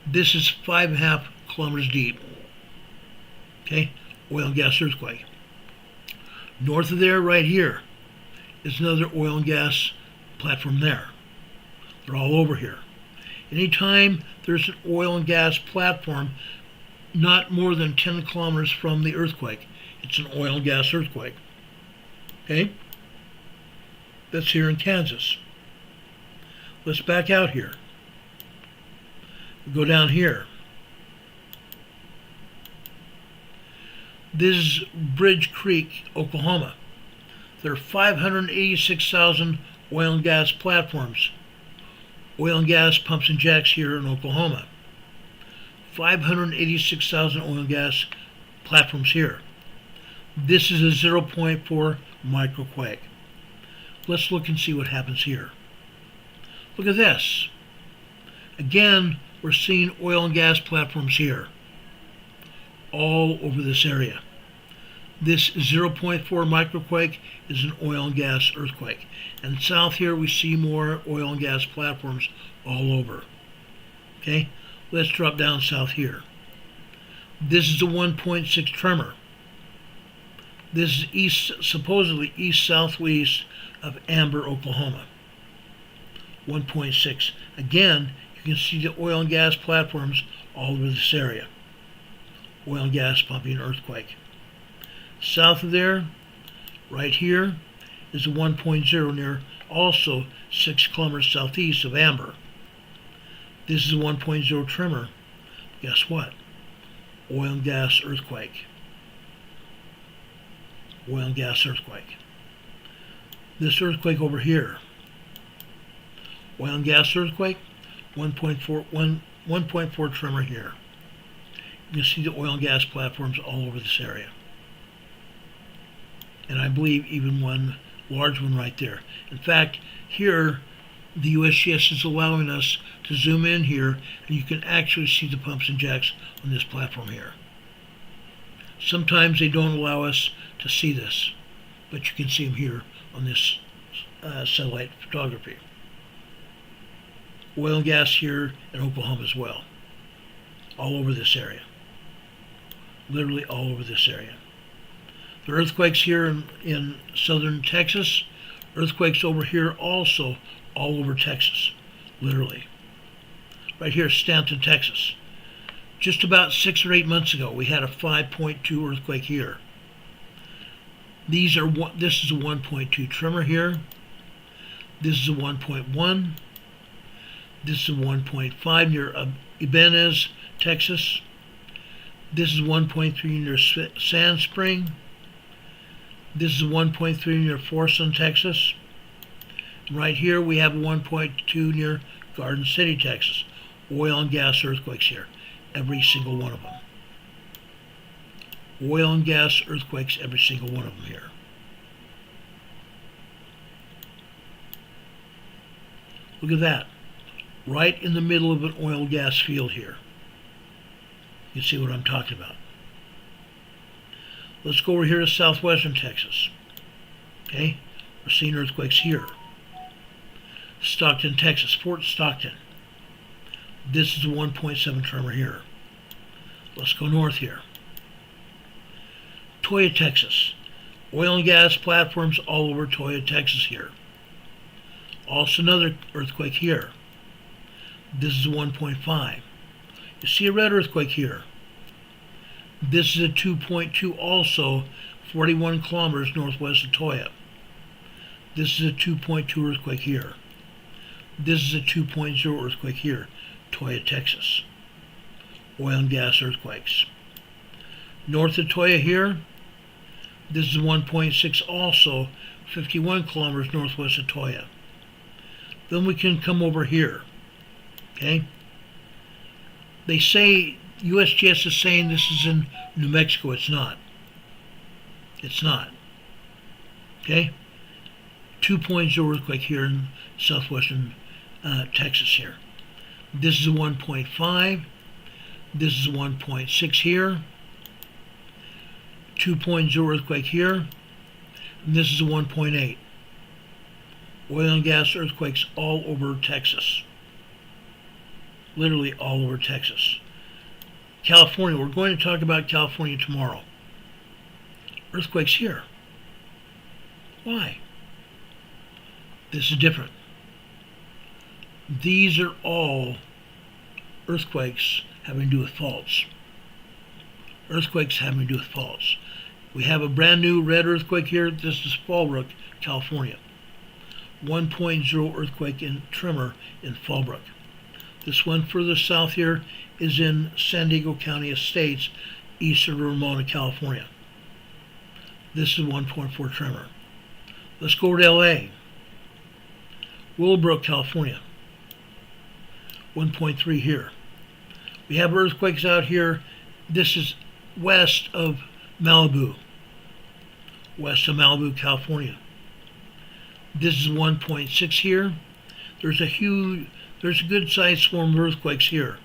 This is 5.5 kilometers deep. Okay? Oil and gas earthquake. North of there, right here, is another oil and gas platform there. They're all over here. Anytime there's an oil and gas platform not more than 10 kilometers from the earthquake, it's an oil and gas earthquake. Okay? That's here in Kansas. Let's back out here. Go down here. This is Bridge Creek, Oklahoma. There are 586,000 oil and gas platforms, oil and gas pumps and jacks here in Oklahoma. 586,000 oil and gas platforms here. This is a 0.4 microquake. Let's look and see what happens here. Look at this. Again, we're seeing oil and gas platforms here, all over this area. This 0.4 microquake is an oil and gas earthquake. And south here we see more oil and gas platforms all over. Okay, let's drop down south here. This is a 1.6 tremor. This is east, supposedly east-southwest of Amber, Oklahoma. 1.6. Again, you can see the oil and gas platforms all over this area. Oil and gas pumping earthquake. South of there, right here, is a 1.0 near, also 6 kilometers southeast of Amber. This is a 1.0 tremor. Guess what? Oil and gas earthquake. Oil and gas earthquake. This earthquake over here, oil and gas earthquake, 1.4 tremor here. You can see the oil and gas platforms all over this area. And I believe even one large one right there. In fact, here the USGS is allowing us to zoom in here, and you can actually see the pumps and jacks on this platform here. Sometimes they don't allow us to see this, but you can see them here on this satellite photography. Oil and gas here in Oklahoma as well. All over this area. Literally all over this area. The earthquakes here in southern Texas, earthquakes over here also all over Texas, literally. Right here, Stanton, Texas. Just about 6 or 8 months ago, we had a 5.2 earthquake here. This is a 1.2 tremor here. This is a 1.1. This is a 1.5 near Ibanez, Texas. This is 1.3 near Sand Spring. This is 1.3 near Forson, Texas. Right here we have a 1.2 near Garden City, Texas. Oil and gas earthquakes here. Every single one of them. Oil and gas earthquakes, every single one of them here. Look at that. Right in the middle of an oil and gas field here. You see what I'm talking about. Let's go over here to southwestern Texas. Okay, we're seeing earthquakes here. Stockton, Texas, Fort Stockton. This is a 1.7 tremor here. Let's go north here. Toyah, Texas. Oil and gas platforms all over Toyah, Texas here. Also another earthquake here. This is a 1.5. You see a red earthquake here. This is a 2.2 also, 41 kilometers northwest of Toyah. This is a 2.2 earthquake here. This is a 2.0 earthquake here, Toyah, Texas. Oil and gas earthquakes. North of Toyah here, this is 1.6 also, 51 kilometers northwest of Toyah. Then we can come over here, okay? They say, USGS is saying this is in New Mexico. It's not. It's not. Okay? 2.0 earthquake here in southwestern Texas here. This is a 1.5. This is a 1.6 here. 2.0 earthquake here. And this is a 1.8. Oil and gas earthquakes all over Texas. Literally all over Texas. California, we're going to talk about California tomorrow. Earthquakes here. Why? This is different. These are all earthquakes having to do with faults. Earthquakes having to do with faults. We have a brand new red earthquake here. This is Fallbrook, California. 1.0 earthquake in tremor in Fallbrook. This one further south here is in San Diego County Estates, east of Ramona, California. This is 1.4 tremor. Let's go to LA. Willowbrook, California. 1.3 here. We have earthquakes out here. This is west of Malibu. West of Malibu, California. This is 1.6 here. There's a good sized swarm of earthquakes here.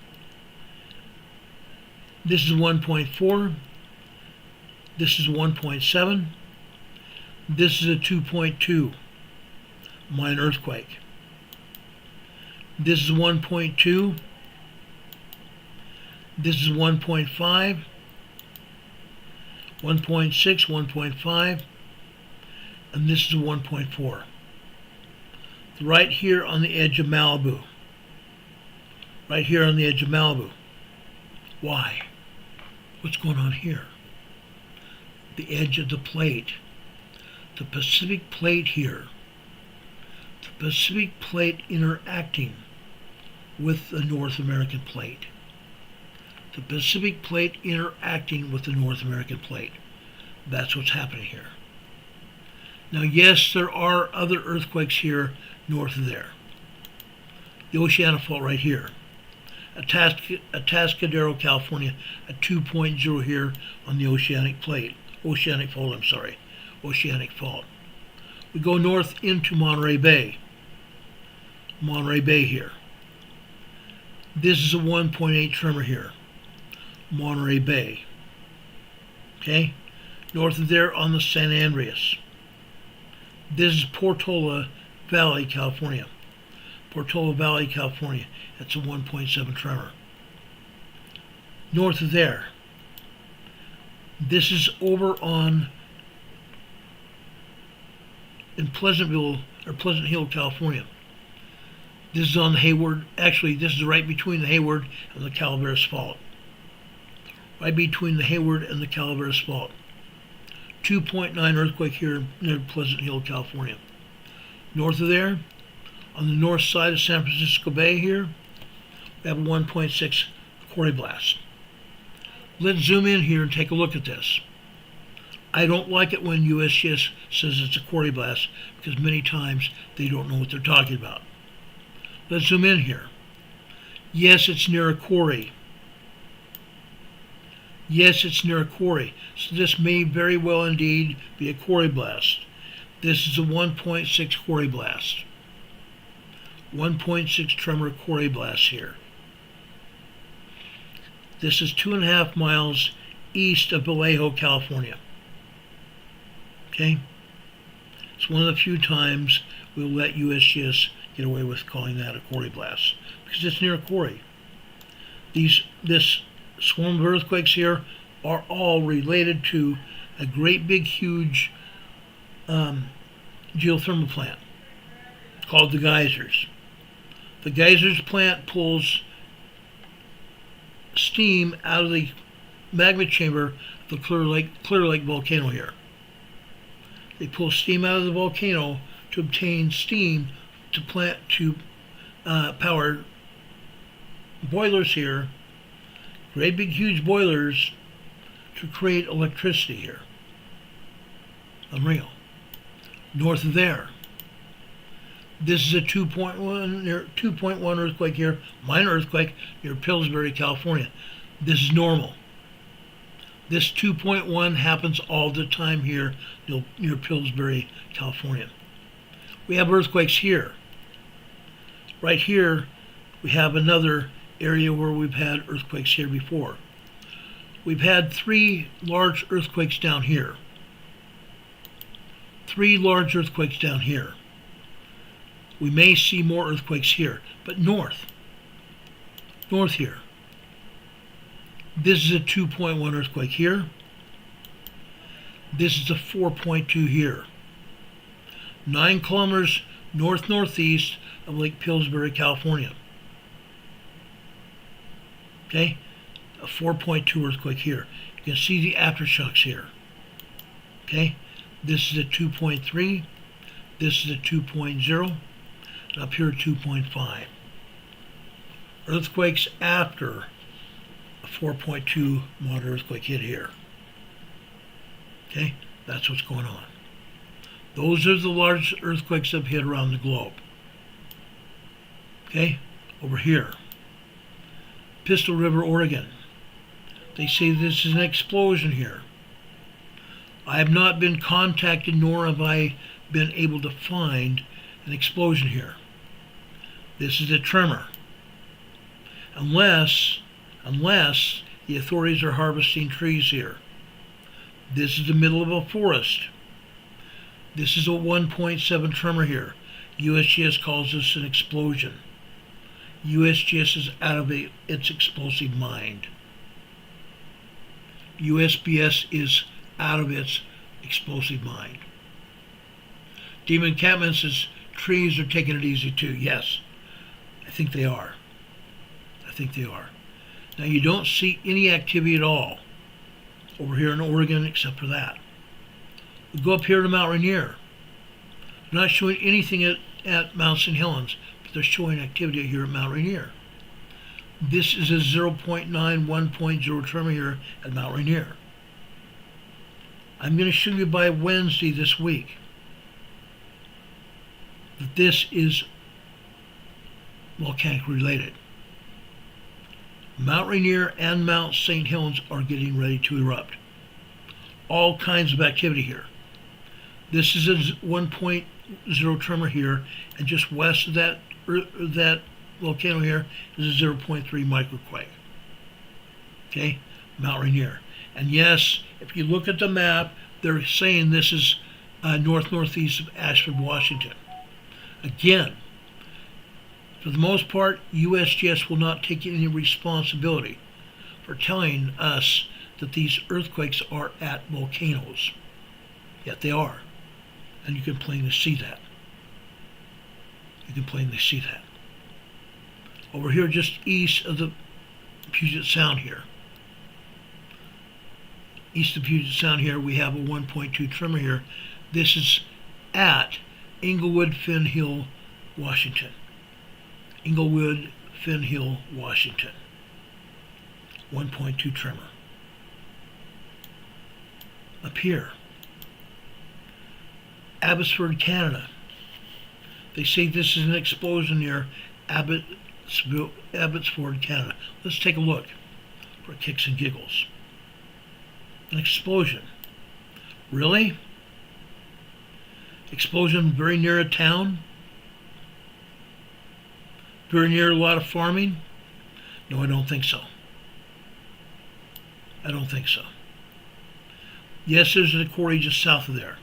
This is 1.4. This is 1.7. This is a 2.2 minor earthquake. This is 1.2. This is 1.5. 1.6, 1.5, and this is 1.4. Right here on the edge of Malibu. Right here on the edge of Malibu. Why? What's going on here? The edge of the plate. The Pacific plate here. The Pacific plate interacting with the North American plate. The Pacific plate interacting with the North American plate. That's what's happening here. Now, yes, there are other earthquakes here north of there. The Oceanic Fault right here. Atascadero, California, a 2.0 here on the Oceanic Fault. Oceanic Fault. We go north into Monterey Bay. Monterey Bay here. This is a 1.8 tremor here. Monterey Bay. Okay? North of there on the San Andreas. This is Portola Valley, California. Portola Valley, California. That's a 1.7 tremor. North of there. This is over on in Pleasantville or Pleasant Hill, California. This is on the Hayward. Actually, this is right between the Hayward and the Calaveras Fault. Right between the Hayward and the Calaveras Fault. 2.9 earthquake here near Pleasant Hill, California. North of there, on the north side of San Francisco Bay here, we have a 1.6 quarry blast. Let's zoom in here and take a look at this. I don't like it when USGS says it's a quarry blast because many times they don't know what they're talking about. Let's zoom in here. Yes, it's near a quarry. Yes, it's near a quarry. So this may very well indeed be a quarry blast. This is a 1.6 quarry blast. 1.6 tremor quarry blast here. This is 2.5 miles east of Vallejo, California. Okay? It's one of the few times we'll let USGS get away with calling that a quarry blast because it's near a quarry. This swarm of earthquakes here are all related to a great big huge geothermal plant called the geysers. The geysers plant pulls steam out of the magma chamber of the Clear Lake volcano here. They pull steam out of the volcano to obtain steam to power boilers here, great big huge boilers to create electricity here. Unreal. North of there, this is a 2.1 earthquake here, minor earthquake near Pillsbury, California. This is normal. This 2.1 happens all the time here near Pillsbury, California. We have earthquakes here. Right here, we have another area where we've had earthquakes here before. We've had 3 large earthquakes down here. 3 large earthquakes down here. We may see more earthquakes here, but north here. This is a 2.1 earthquake here. This is a 4.2 here. 9 kilometers north-northeast of Lake Pillsbury, California. Okay, a 4.2 earthquake here. You can see the aftershocks here. Okay, this is a 2.3, this is a 2.0, and up here 2.5. Earthquakes after a 4.2 moderate earthquake hit here. Okay, that's what's going on. Those are the largest earthquakes that have hit around the globe. Okay, over here, Pistol River, Oregon. They say this is an explosion here. I have not been contacted, nor have I been able to find an explosion here. This is a tremor. Unless the authorities are harvesting trees here. This is the middle of a forest. This is a 1.7 tremor here. USGS calls this an explosion. USGS is out of its explosive mind. USBS is out of its explosive mind. Demon Catman says trees are taking it easy too. Yes, I think they are. I think they are. Now you don't see any activity at all over here in Oregon except for that. We go up here to Mount Rainier. They're not showing anything at Mount St. Helens, but they're showing activity here at Mount Rainier. This is a 0.9, 1.0 tremor here at Mount Rainier. I'm going to show you by Wednesday this week that this is volcanic related. Mount Rainier and Mount St. Helens are getting ready to erupt. All kinds of activity here. This is a 1.0 tremor here, and just west of that volcano here is a 0.3 microquake. Okay, Mount Rainier. And yes, if you look at the map, they're saying this is northeast of Ashford, Washington. Again, for the most part, USGS will not take any responsibility for telling us that these earthquakes are at volcanoes. Yet they are. And you can plainly see that. You can plainly see that. Over here, just east of the Puget Sound here. East of Puget Sound here, we have a 1.2 tremor here. This is at Englewood, Finn Hill, Washington. Englewood, Finn Hill, Washington. 1.2 tremor. Up here, Abbotsford, Canada. They say this is an explosion near Abbotsford, Canada. Let's take a look for kicks and giggles. An explosion. Really? Explosion very near a town? Very near a lot of farming? No, I don't think so. I don't think so. Yes, there's a quarry just south of there.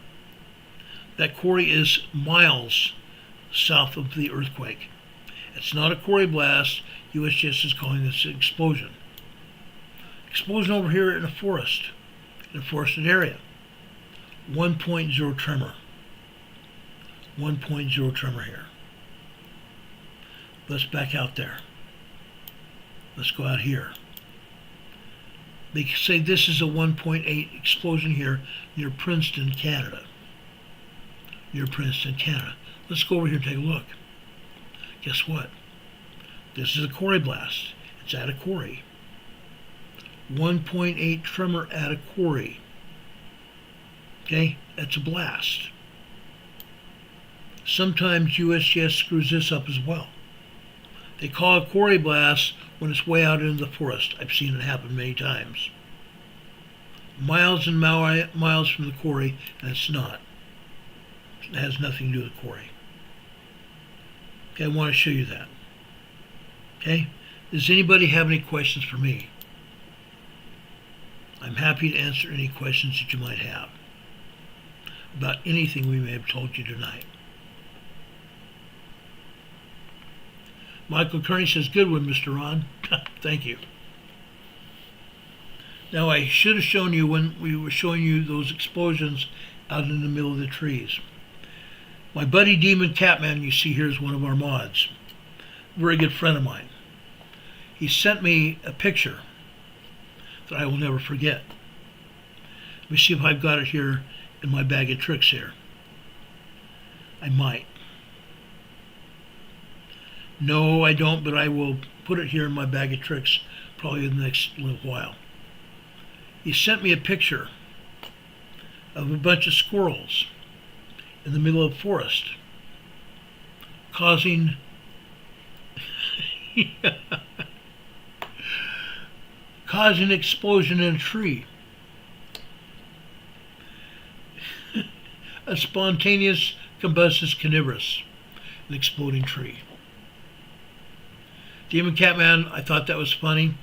That quarry is miles south of the earthquake. It's not a quarry blast. USGS is calling this an explosion. Explosion over here in a forest, in a forested area. 1.0 tremor. 1.0 tremor here. Let's back out there. Let's go out here. They say this is a 1.8 explosion here near Princeton, Canada. Near Princeton, Canada. Let's go over here and take a look. Guess what? This is a quarry blast. It's at a quarry. 1.8 tremor at a quarry. Okay? That's a blast. Sometimes USGS screws this up as well. They call it quarry blast when it's way out into the forest. I've seen it happen many times. Miles and miles from the quarry, and it's not. It has nothing to do with the quarry. Okay, I want to show you that. Okay? Does anybody have any questions for me? I'm happy to answer any questions that you might have about anything we may have told you tonight. Michael Kearney says, good one, Mr. Ron. Thank you. Now, I should have shown you when we were showing you those explosions out in the middle of the trees. My buddy Demon Catman, you see here, is one of our mods. Very good friend of mine. He sent me a picture that I will never forget. Let me see if I've got it here in my bag of tricks here. I might. No, I don't, but I will put it here in my bag of tricks probably in the next little while. He sent me a picture of a bunch of squirrels in the middle of the forest causing causing explosion in a tree. A spontaneous combustus carnivorous, an exploding tree. Demon Catman, I thought that was funny.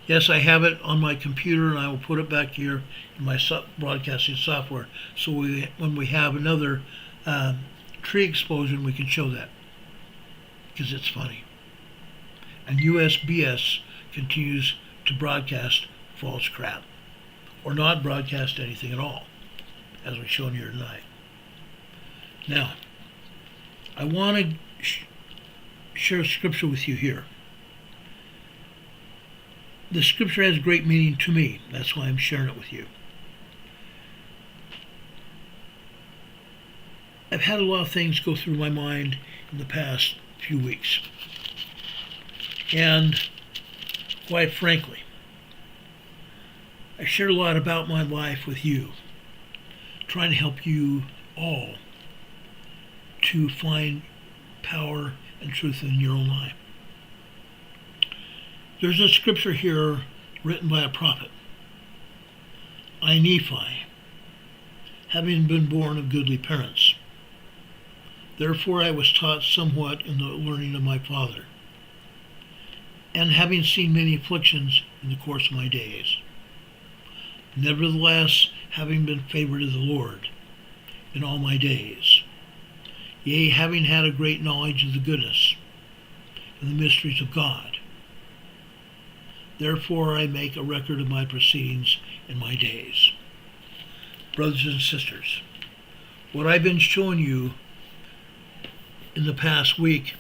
Yes, I have it on my computer, and I will put it back here in my broadcasting software. So when we have another tree explosion, we can show that, because it's funny. And USBS continues to broadcast false crap, or not broadcast anything at all, as we've shown here tonight. Now, I want to share scripture with you here. The scripture has great meaning to me. That's why I'm sharing it with you. I've had a lot of things go through my mind in the past few weeks. And quite frankly, I shared a lot about my life with you, trying to help you all to find power and truth in your own life. There's a scripture here written by a prophet. I, Nephi, having been born of goodly parents, therefore I was taught somewhat in the learning of my father, and having seen many afflictions in the course of my days, nevertheless having been favored of the Lord in all my days, yea, having had a great knowledge of the goodness and the mysteries of God, therefore I make a record of my proceedings in my days. Brothers and sisters, what I've been showing you in the past week,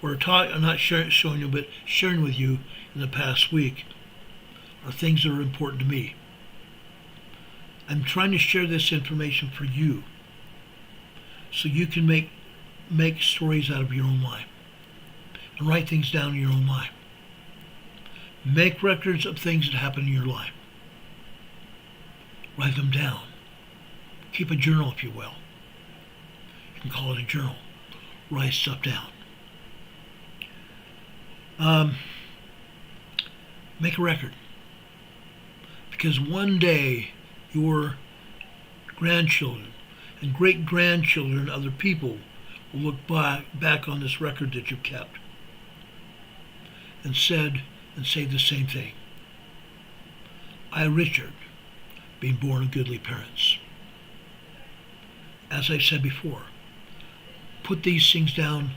or not showing you, but sharing with you in the past week, are things that are important to me. I'm trying to share this information for you, so you can make stories out of your own life and write things down in your own life. Make records of things that happen in your life. Write them down. Keep a journal, if you will. You can call it a journal. Write stuff down. Make a record. Because one day your grandchildren and great-grandchildren and other people will look back on this record that you've kept and say the same thing. I, Richard, being born of goodly parents. As I've said before, put these things down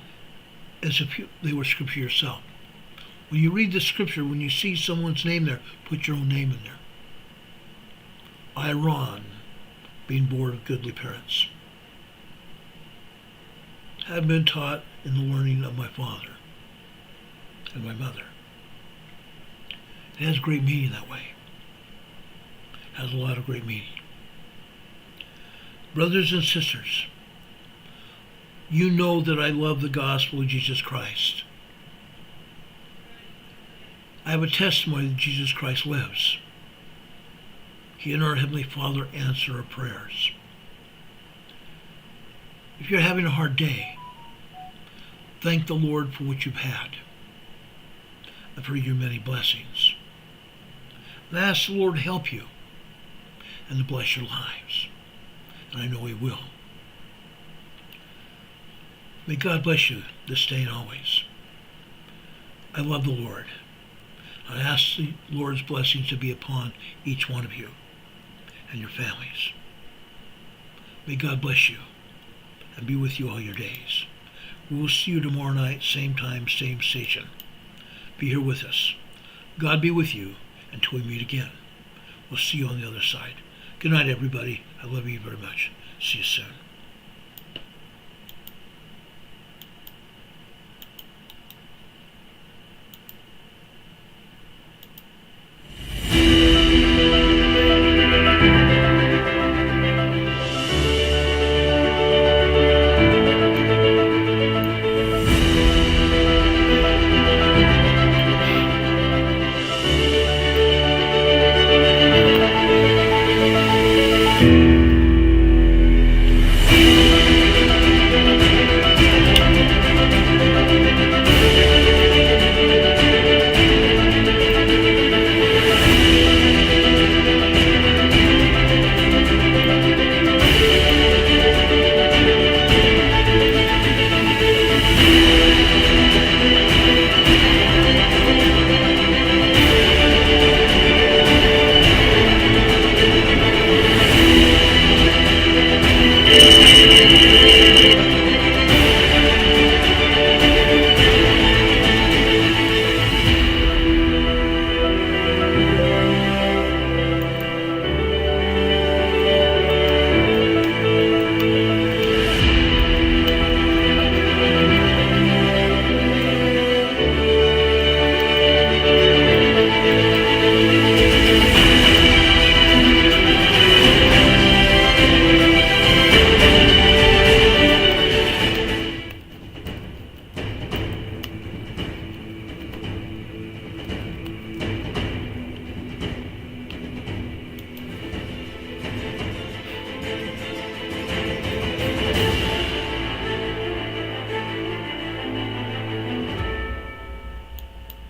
as if they were scripture yourself. When you read the scripture, when you see someone's name there, put your own name in there. I, Ron, being born of goodly parents, have been taught in the learning of my father and my mother. It has great meaning that way. It has a lot of great meaning. Brothers and sisters, you know that I love the gospel of Jesus Christ. I have a testimony that Jesus Christ lives. He and our Heavenly Father answer our prayers. If you're having a hard day, thank the Lord for what you've had and for your many blessings. And ask the Lord to help you and to bless your lives. And I know He will. May God bless you this day and always. I love the Lord. I ask the Lord's blessings to be upon each one of you and your families. May God bless you and be with you all your days. We will see you tomorrow night, same time, same station. Be here with us. God be with you until we meet again. We'll see you on the other side. Good night, everybody. I love you very much. See you soon.